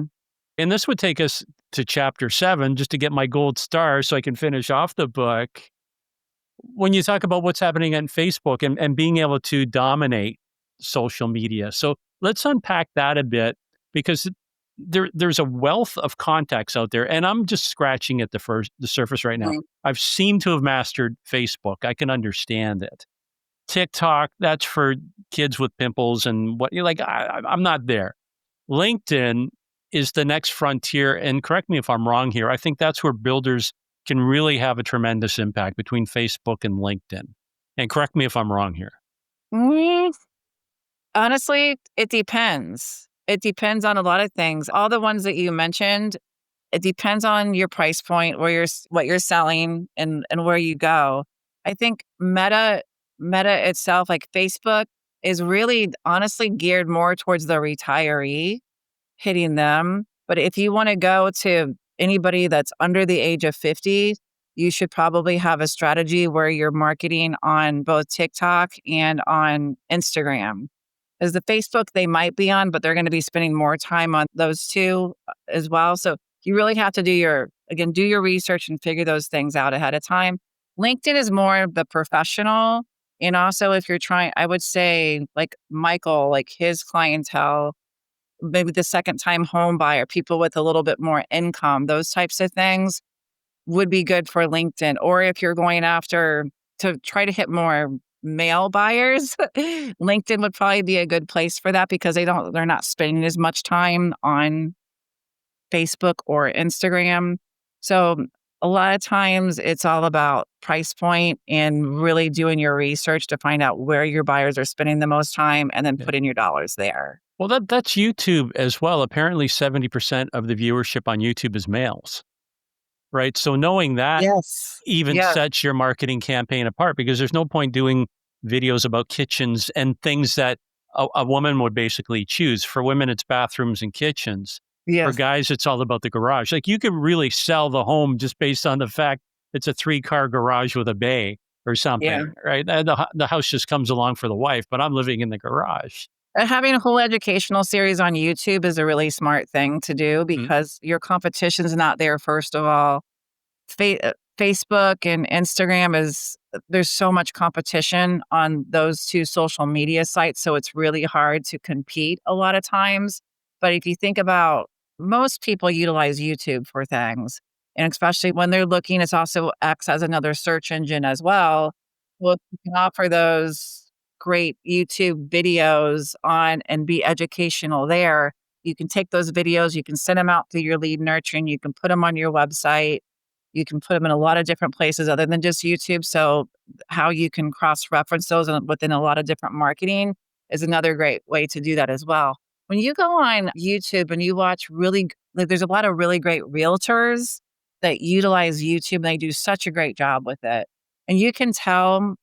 And this would take us to chapter 7, just to get my gold star so I can finish off the book. When you talk about what's happening on Facebook and being able to dominate social media. So let's unpack that a bit, because there's a wealth of contacts out there, and I'm just scratching at the surface right now. Mhm. I've seemed to have mastered Facebook. I can understand it. TikTok, that's for kids with pimples and what you're like, I'm not there. LinkedIn is the next frontier. And correct me if I'm wrong here. I think that's where builders can really have a tremendous impact, between Facebook and LinkedIn. And correct me if I'm wrong here. Mm, honestly, it depends. It depends on a lot of things. All the ones that you mentioned, it depends on your price point, where what you're selling and where you go. I think Meta itself, like Facebook, is really honestly geared more towards the retiree, hitting them. But if you wanna go to anybody that's under the age of 50, you should probably have a strategy where you're marketing on both TikTok and on Instagram. As the Facebook they might be on, but they're gonna be spending more time on those 2 as well. So you really have to do your research and figure those things out ahead of time. LinkedIn is more of the professional, and also if you're trying, I would say, like Michael, like his clientele, maybe the second time home buyer, people with a little bit more income, those types of things would be good for LinkedIn. Or if you're going after to try to hit more male buyers, LinkedIn would probably be a good place for that because they're not spending as much time on Facebook or Instagram. So a lot of times it's all about price point and really doing your research to find out where your buyers are spending the most time and then Yeah. putting your dollars there. Well, that's YouTube as well. Apparently 70% of the viewership on YouTube is males, right? So knowing that Yes. even Yeah. sets your marketing campaign apart because there's no point doing videos about kitchens and things that a woman would basically choose. For women, it's bathrooms and kitchens. For Yes. guys, it's all about the garage. Like you could really sell the home just based on the fact it's a 3-car garage with a bay or Yeah. something, right? And the house just comes along for the wife, but I'm living in the garage. Having a whole educational series on YouTube is a really smart thing to do Mm, because your competition's not there, first of all. Facebook and Instagram there's so much competition on those 2 social media sites, so it's really hard to compete a lot of times. But if you think about, most people utilize YouTube for things, and especially when they're looking, it's also acts as another search engine as well. Well, if you can offer those great YouTube videos on and be educational there, you can take those videos, you can send them out through your lead nurturing, you can put them on your website, you can put them in a lot of different places other than just YouTube. So how you can cross-reference those within a lot of different marketing is another great way to do that as well. When you go on YouTube and you watch like, there's a lot of really great realtors that utilize YouTube, and they do such a great job with it. And you can tell,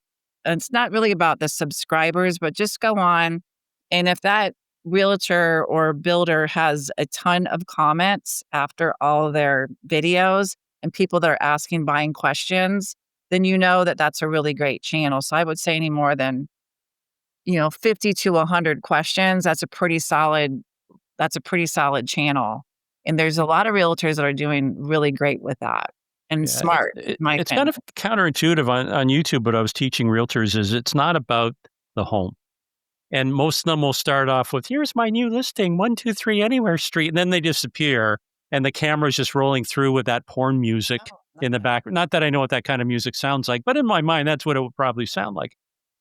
and it's not really about the subscribers, but just go on, and if that realtor or builder has a ton of comments after all of their videos, and people that are asking buying questions, then you know that that's a really great channel. So I would say any more than, 50 to 100 questions, that's a pretty solid channel. And there's a lot of realtors that are doing really great with that and yeah, it's smart, in my it's kind opinion. of counterintuitive on YouTube. What I was teaching realtors is it's not about the home. And most of them will start off with, here's my new listing, 123 Anywhere Street. And then they disappear. And the camera's just rolling through with that porn music Oh, in the nice. back. Not that I know what that kind of music sounds like, but in my mind, that's what it would probably sound like.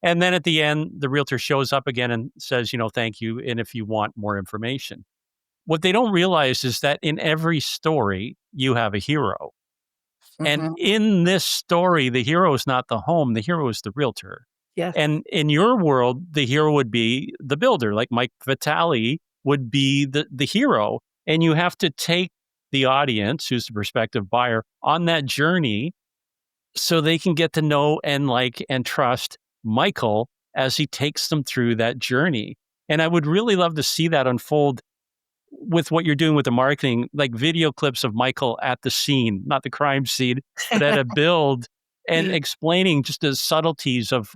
And then at the end, the realtor shows up again and says, thank you. And if you want more information, what they don't realize is that in every story, you have a hero. And Mhm. in this story, the hero is not the home, the hero is the realtor. Yes. And in your world, the hero would be the builder, like Mike Vitali would be the hero. And you have to take the audience, who's the prospective buyer, on that journey so they can get to know and like and trust Michael as he takes them through that journey. And I would really love to see that unfold with what you're doing with the marketing, like video clips of Michael at the scene, not the crime scene, but at a build and explaining just the subtleties of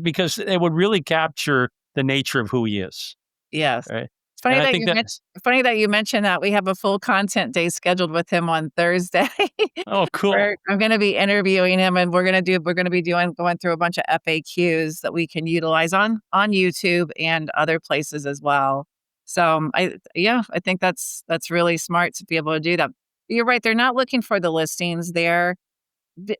because it would really capture the nature of who he is, Yes. right? It's And funny I that think you that, mentioned funny that you mentioned that. We have a full content day scheduled with him on Thursday. oh, cool. I'm gonna be interviewing him, and we're gonna be going through a bunch of FAQs that we can utilize on YouTube and other places as well. So, I think that's really smart to be able to do that. You're right, they're not looking for the listings there.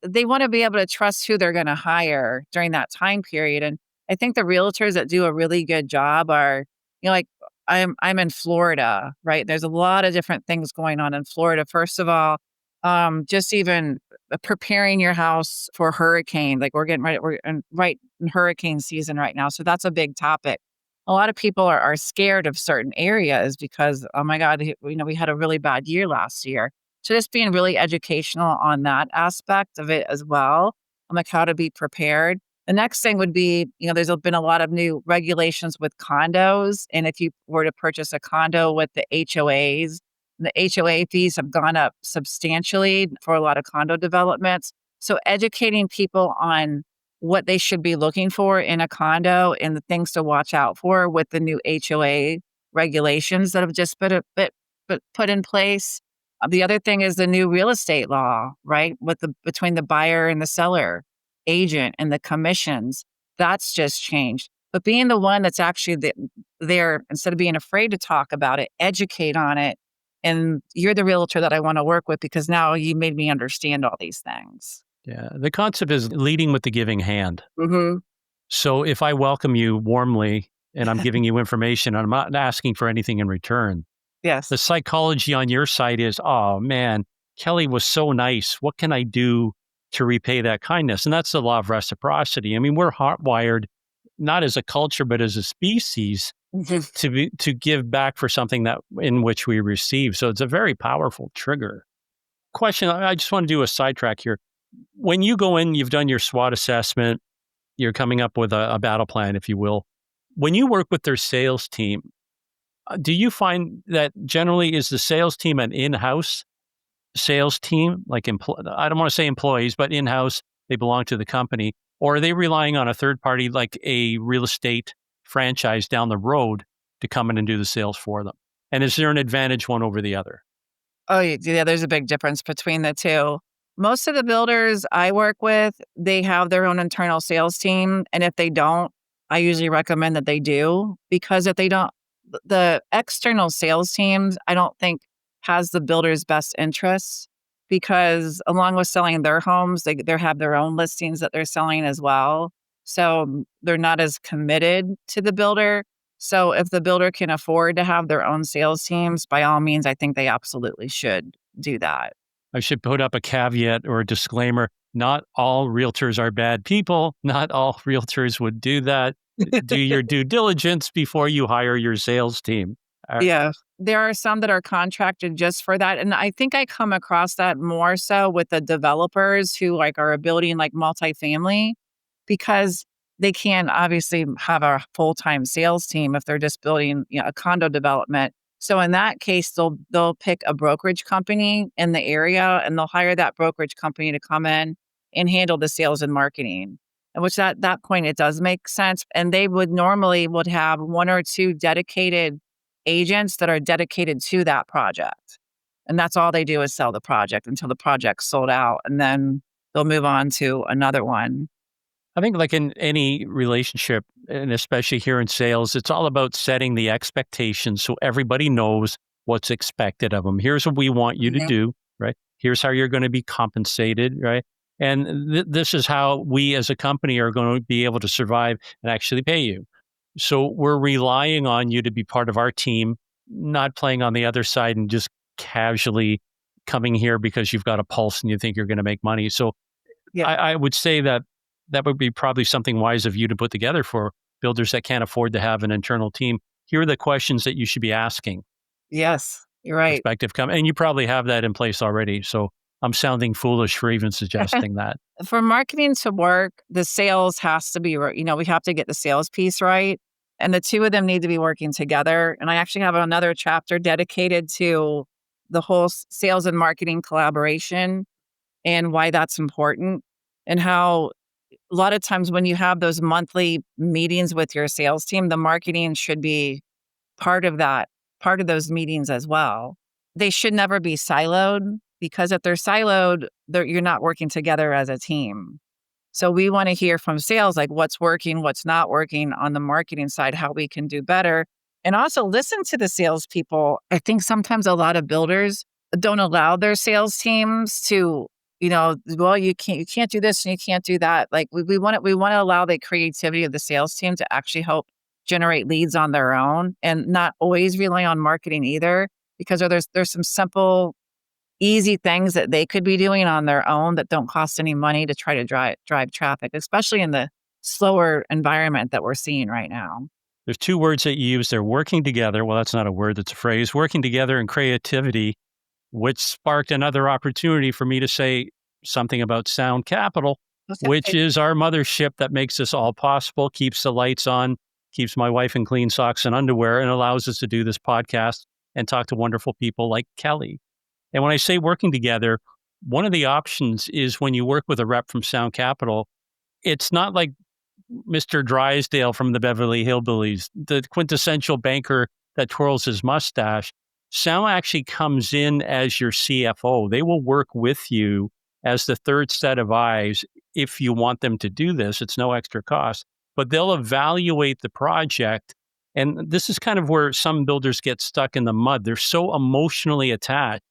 They wanna be able to trust who they're gonna hire during that time period, and I think the realtors that do a really good job are, like, I'm in Florida, right? There's a lot of different things going on in Florida. First of all, just even preparing your house for hurricane. Like we're in hurricane season right now. So that's a big topic. A lot of people are scared of certain areas because, oh my God, we had a really bad year last year. So just being really educational on that aspect of it as well, like how to be prepared. The next thing would be, there's been a lot of new regulations with condos. And if you were to purchase a condo with the HOAs, the HOA fees have gone up substantially for a lot of condo developments. So educating people on what they should be looking for in a condo and the things to watch out for with the new HOA regulations that have just been put in place. The other thing is the new real estate law, right? Between the buyer and the seller, agent and the commissions, that's just changed. But being the one that's actually there, instead of being afraid to talk about it, educate on it. And you're the realtor that I want to work with because now you made me understand all these things. Yeah. The concept is leading with the giving hand. Mm-hmm. So if I welcome you warmly and I'm giving you information, I'm not asking for anything in return. The Yes. psychology on your side is, oh man, Kelly was so nice. What can I do to repay that kindness? And that's the law of reciprocity. I mean, we're hardwired, not as a culture, but as a species to give back for something that in which we receive. So it's a very powerful trigger. Question, I just want to do a sidetrack here. When you go in, you've done your SWOT assessment, you're coming up with a battle plan, if you will. When you work with their sales team, do you find that generally is the sales team an in-house sales team? Like, I don't want to say employees, but in-house, they belong to the company. Or are they relying on a third party like a real estate franchise down the road to come in and do the sales for them? And is there an advantage one over the other? Oh, yeah, there's a big difference between the two. Most of the builders I work with, they have their own internal sales team. And if they don't, I usually recommend that they do, because if they don't, the external sales teams, I don't think has the builder's best interests, because along with selling their homes, they have their own listings that they're selling as well. So they're not as committed to the builder. So if the builder can afford to have their own sales teams, by all means, I think they absolutely should do that. I should put up a caveat or a disclaimer. Not all realtors are bad people. Not all realtors would do that. Do your due diligence before you hire your sales team. Yeah. There are some that are contracted just for that. And I think I come across that more so with the developers who are building multifamily, because they can't obviously have a full-time sales team if they're just building a condo development. So in that case, they'll pick a brokerage company in the area and they'll hire that brokerage company to come in and handle the sales and marketing. And which at that point it does make sense. And they would have one or two dedicated agents that are dedicated to that project. And that's all they do is sell the project until the project's sold out. And then they'll move on to another one. I think like in any relationship, and especially here in sales, it's all about setting the expectations so everybody knows what's expected of them. Here's what we want you to Mhm. do, right? Here's how you're going to be compensated, right? And this is how we as a company are going to be able to survive and actually pay you. So we're relying on you to be part of our team, not playing on the other side and just casually coming here because you've got a pulse and you think you're going to make money. So Yeah. I would say that that would be probably something wise of you to put together for builders that can't afford to have an internal team. Here are the questions that you should be asking. Yes, you're right. Perspective come, and you probably have that in place already. So I'm sounding foolish for even suggesting that. For marketing to work, the sales has to be, we have to get the sales piece right. And the two of them need to be working together. And I actually have another chapter dedicated to the whole sales and marketing collaboration and why that's important, and how a lot of times when you have those monthly meetings with your sales team, the marketing should be part of that, part of those meetings as well. They should never be siloed, because if they're siloed, you're not working together as a team. So we want to hear from sales, like what's working, what's not working on the marketing side, how we can do better. And also listen to the salespeople. I think sometimes a lot of builders don't allow their sales teams to, well, you can't do this and you can't do that. Like we want to allow the creativity of the sales team to actually help generate leads on their own and not always rely on marketing either, because there's some simple easy things that they could be doing on their own that don't cost any money to try to drive traffic, especially in the slower environment that we're seeing right now. There's two words that you use there, working together. Well, that's not a word, that's a phrase. Working together and creativity, which sparked another opportunity for me to say something about Sound Capital, which Okay. is our mothership that makes this all possible, keeps the lights on, keeps my wife in clean socks and underwear, and allows us to do this podcast and talk to wonderful people like Kelly. And when I say working together, one of the options is when you work with a rep from Sound Capital, it's not like Mr. Drysdale from the Beverly Hillbillies, the quintessential banker that twirls his mustache. Sound actually comes in as your CFO. They will work with you as the third set of eyes if you want them to do this. It's no extra cost, but they'll evaluate the project. And this is kind of where some builders get stuck in the mud. They're so emotionally attached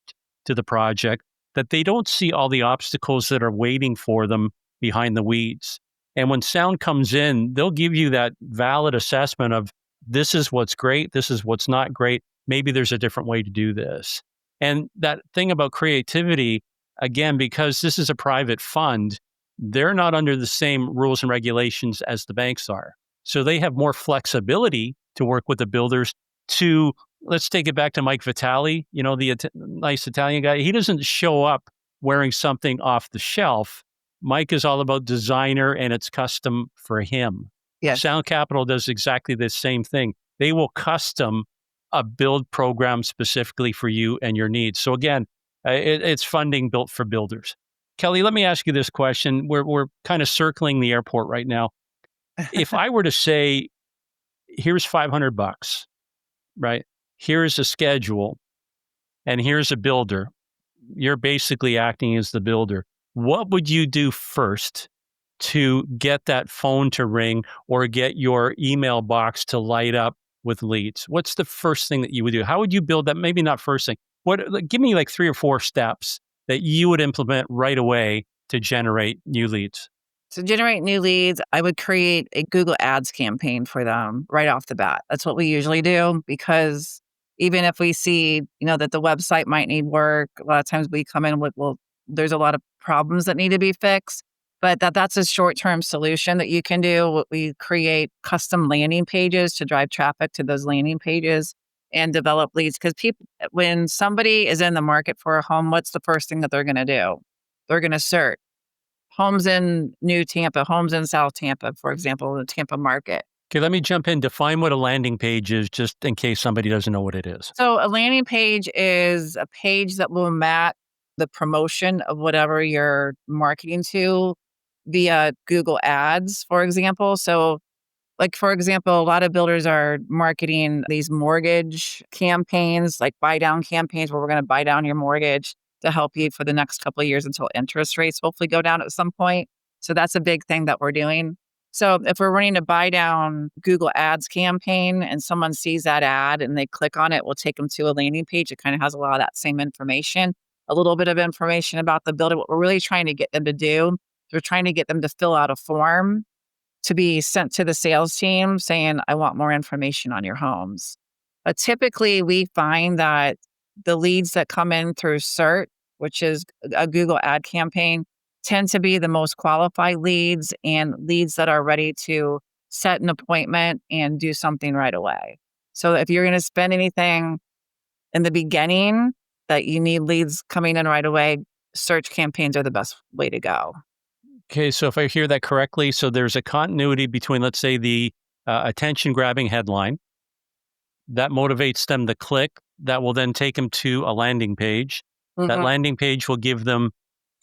to the project that they don't see all the obstacles that are waiting for them behind the weeds. And when Sound comes in, they'll give you that valid assessment of this is what's great, this is what's not great. Maybe there's a different way to do this. And that thing about creativity, again, because this is a private fund, they're not under the same rules and regulations as the banks are. So they have more flexibility to work with the builders to, let's take it back to Mike Vitali, the nice Italian guy. He doesn't show up wearing something off the shelf. Mike is all about designer and it's custom for him. Yes. Sound Capital does exactly the same thing. They will custom a build program specifically for you and your needs. So again, it's funding built for builders. Kelly, let me ask you this question. We're kind of circling the airport right now. If I were to say, here's $500, right? Here's a schedule and here's a builder. You're basically acting as the builder. What would you do first to get that phone to ring or get your email box to light up with leads? What's the first thing that you would do? How would you build that? Maybe not first thing. Give me like 3 or 4 steps that you would implement right away to generate new leads. To generate new leads, I would create a Google Ads campaign for them right off the bat. That's what we usually do because even if we see, that the website might need work, a lot of times we come in with, well, there's a lot of problems that need to be fixed, but that's a short-term solution that you can do. We create custom landing pages to drive traffic to those landing pages and develop leads because when somebody is in the market for a home, what's the first thing that they're going to do? They're going to search homes in New Tampa, homes in South Tampa, for example, the Tampa market. Okay, let me jump in. Define what a landing page is, just in case somebody doesn't know what it is. So a landing page is a page that will map the promotion of whatever you're marketing to via Google Ads, for example. So like, for example, a lot of builders are marketing these mortgage campaigns, like buy down campaigns where we're going to buy down your mortgage to help you for the next couple of years until interest rates hopefully go down at some point. So that's a big thing that we're doing. So if we're running a buy down Google Ads campaign and someone sees that ad and they click on it, we'll take them to a landing page. It kind of has a lot of that same information, a little bit of information about the builder. What we're really trying to get them to do, we're trying to get them to fill out a form to be sent to the sales team saying, I want more information on your homes. But typically we find that the leads that come in through CERT, which is a Google ad campaign, tend to be the most qualified leads and leads that are ready to set an appointment and do something right away. So if you're going to spend anything in the beginning that you need leads coming in right away, search campaigns are the best way to go. Okay, so if I hear that correctly, so there's a continuity between, let's say, the attention-grabbing headline that motivates them to click, that will then take them to a landing page. That landing page will give them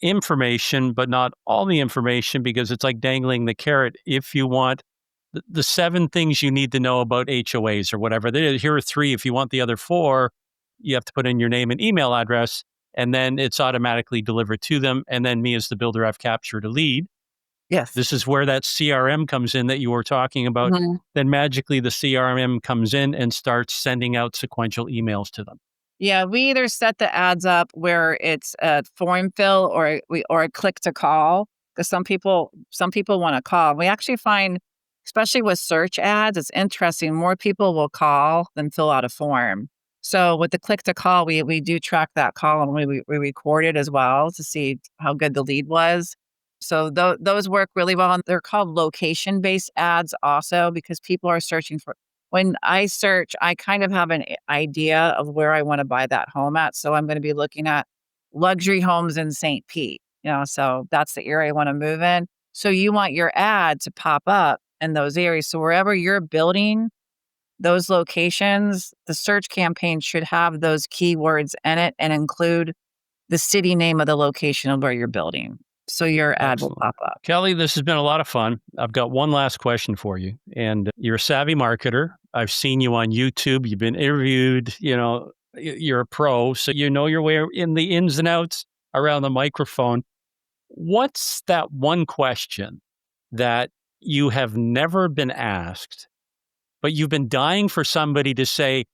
information, but not all the information because it's like dangling the carrot. If you want the 7 things you need to know about HOAs or whatever, here are 3. If you want the other 4, you have to put in your name and email address, and then it's automatically delivered to them. And then me as the builder, I've captured a lead. Yes. This is where that CRM comes in that you were talking about. Then magically the CRM comes in and starts sending out sequential emails to them. Yeah, we either set the ads up where it's a form fill or a click to call because some people want to call. We actually find, especially with search ads, it's interesting. More people will call than fill out a form. So with the click to call, we do track that call and we record it as well to see how good the lead was. So those work really well. And they're called location based ads also because people are searching for. When I search, I kind of have an idea of where I want to buy that home at. So I'm going to be looking at luxury homes in St. Pete. So that's the area I want to move in. So you want your ad to pop up in those areas. So wherever you're building those locations, the search campaign should have those keywords in it and include the city name of the location of where you're building. So your ad will Excellent. pop up. Kelly, this has been a lot of fun. I've got one last question for you. And you're a savvy marketer. I've seen you on YouTube. You've been interviewed. You're a pro. So you know your way in the ins and outs around the microphone. What's that one question that you have never been asked, but you've been dying for somebody to say,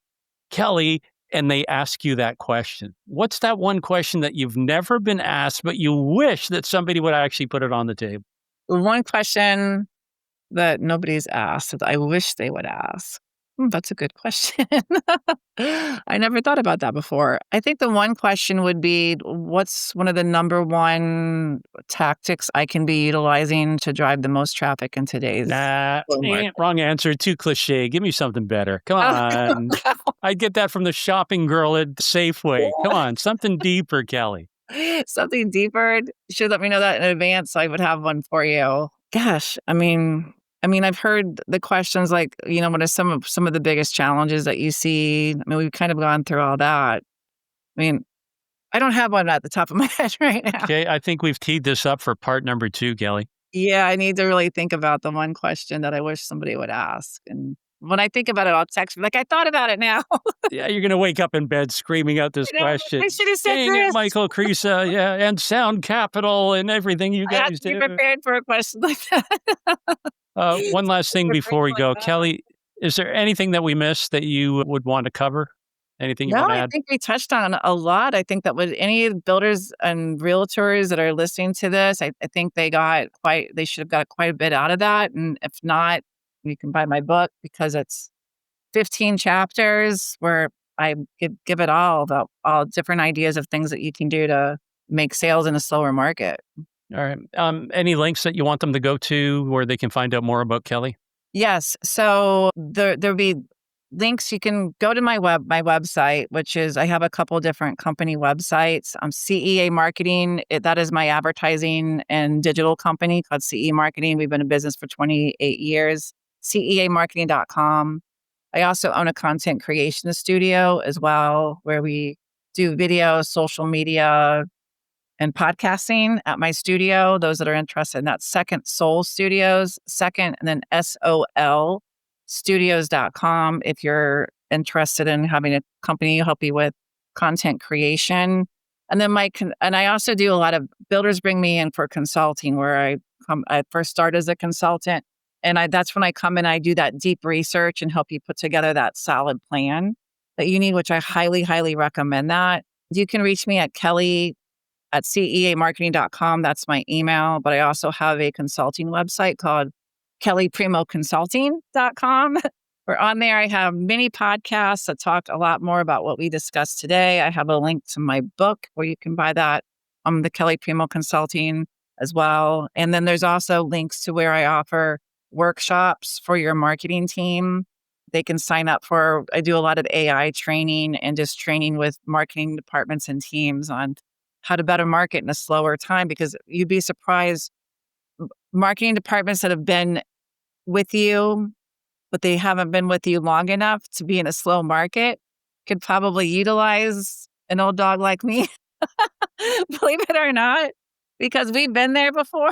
Kelly, and they ask you that question? What's that one question that you've never been asked, but you wish that somebody would actually put it on the table? One question that nobody's asked that I wish they would ask. That's a good question. I never thought about that before. I think the one question would be, what's one of the number one tactics I can be utilizing to drive the most traffic in today's Nah, market? wrong answer. Too cliche. Give me something better. Come on. I'd get that from the shopping girl at Safeway. Come on, something deeper, Kelly. Something deeper. You should let me know that in advance so I would have one for you. Gosh, I've heard the questions like, what are some of the biggest challenges that you see? We've kind of gone through all that. I mean, I don't have one at the top of my head right now. Okay, I think we've teed this up for part number 2, Kelly. Yeah, I need to really think about the one question that I wish somebody would ask. And when I think about it, I'll text you, like, I thought about it now. Yeah, you're going to wake up in bed screaming out this question. I should have said Dang it, this. Michael Krisa, yeah, and Sound Capital and everything you I have guys to be do. prepared for a question like that. One last thing For a before we like go. that. Kelly, is there anything that we missed that you would want to cover? Anything you No, want to I add? think we touched on a lot. I think that with any builders and realtors that are listening to this, I think they should have got quite a bit out of that. And if not, you can buy my book because it's 15 chapters where I give it all about all different ideas of things that you can do to make sales in a slower market. All right. Any links that you want them to go to where they can find out more about Kelly? Yes. So there'll be links. You can go to my website, which is I have a couple different company websites. CEA Marketing. That is my advertising and digital company called CE Marketing. We've been in business for 28 years. CEAmarketing.com. I also own a content creation studio as well, where we do video, social media, and podcasting at my studio. Those that are interested in that, Second Soul Studios, second, and then SOL studios.com. If you're interested in having a company help you with content creation. And then and I also do a lot of builders bring me in for consulting where I first start as a consultant. And that's when I come in, I do that deep research and help you put together that solid plan that you need, which I highly, highly recommend that. You can reach me at Kelly at ceamarketing.com. That's my email. But I also have a consulting website called kellyprimoconsulting.com. Where on there I have many podcasts that talk a lot more about what we discussed today. I have a link to my book where you can buy that on the Kelly Primeau Consulting as well. And then there's also links to where I offer workshops for your marketing team. They can sign up for, I do a lot of AI training and just training with marketing departments and teams on how to better market in a slower time, because you'd be surprised. Marketing departments that have been with you, but they haven't been with you long enough to be in a slow market could probably utilize an old dog like me, believe it or not, because we've been there before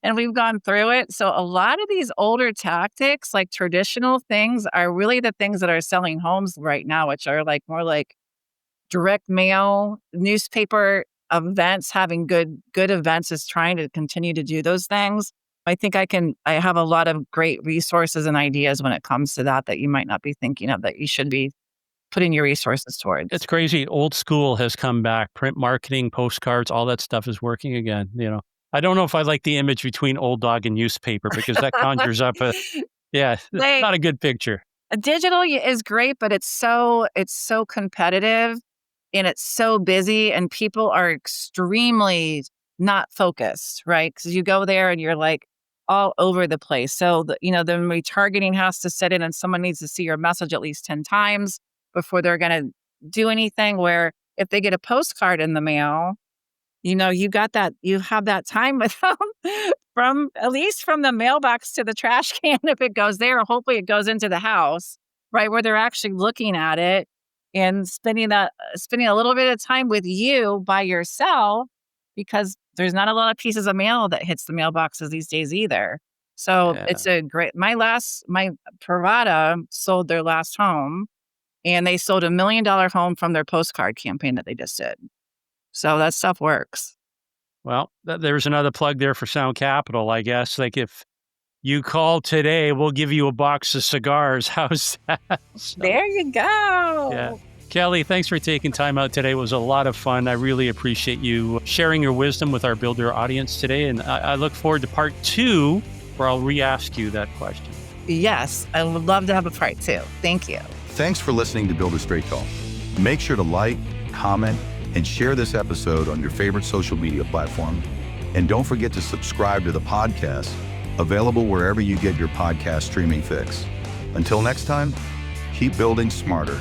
and we've gone through it. So a lot of these older tactics, like traditional things, are really the things that are selling homes right now, which are like more like direct mail, newspaper events, having good events is trying to continue to do those things. I think I have a lot of great resources and ideas when it comes to that you might not be thinking of, that you should be putting your resources towards. It's crazy. Old school has come back. Print marketing, postcards, all that stuff is working again. I don't know if I like the image between old dog and newspaper because that conjures up not a good picture. Digital is great, but it's so competitive and it's so busy and people are extremely not focused, right? Because you go there and you're like all over the place. So the retargeting has to set in and someone needs to see your message at least 10 times before they're going to do anything. Where if they get a postcard in the mail, you have that time with them from at least from the mailbox to the trash can if it goes there, or hopefully it goes into the house, right? Where they're actually looking at it and spending a little bit of time with you by yourself, because there's not a lot of pieces of mail that hits the mailboxes these days either. So Yeah. it's a great, my Privada sold their last home and they sold $1 million home from their postcard campaign that they just did. So that stuff works. Well, there's another plug there for Sound Capital, I guess. Like if you call today, we'll give you a box of cigars. How's that? So, There you yeah. go. Kelly, thanks for taking time out today. It was a lot of fun. I really appreciate you sharing your wisdom with our builder audience today. And I look forward to part 2, where I'll re-ask you that question. Yes, I would love to have a part 2. Thank you. Thanks for listening to Builder Straight Talk. Make sure to like, comment, and share this episode on your favorite social media platform. And don't forget to subscribe to the podcast, available wherever you get your podcast streaming fix. Until next time, keep building smarter.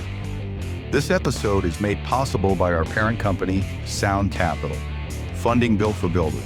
This episode is made possible by our parent company, Sound Capital, funding built for builders.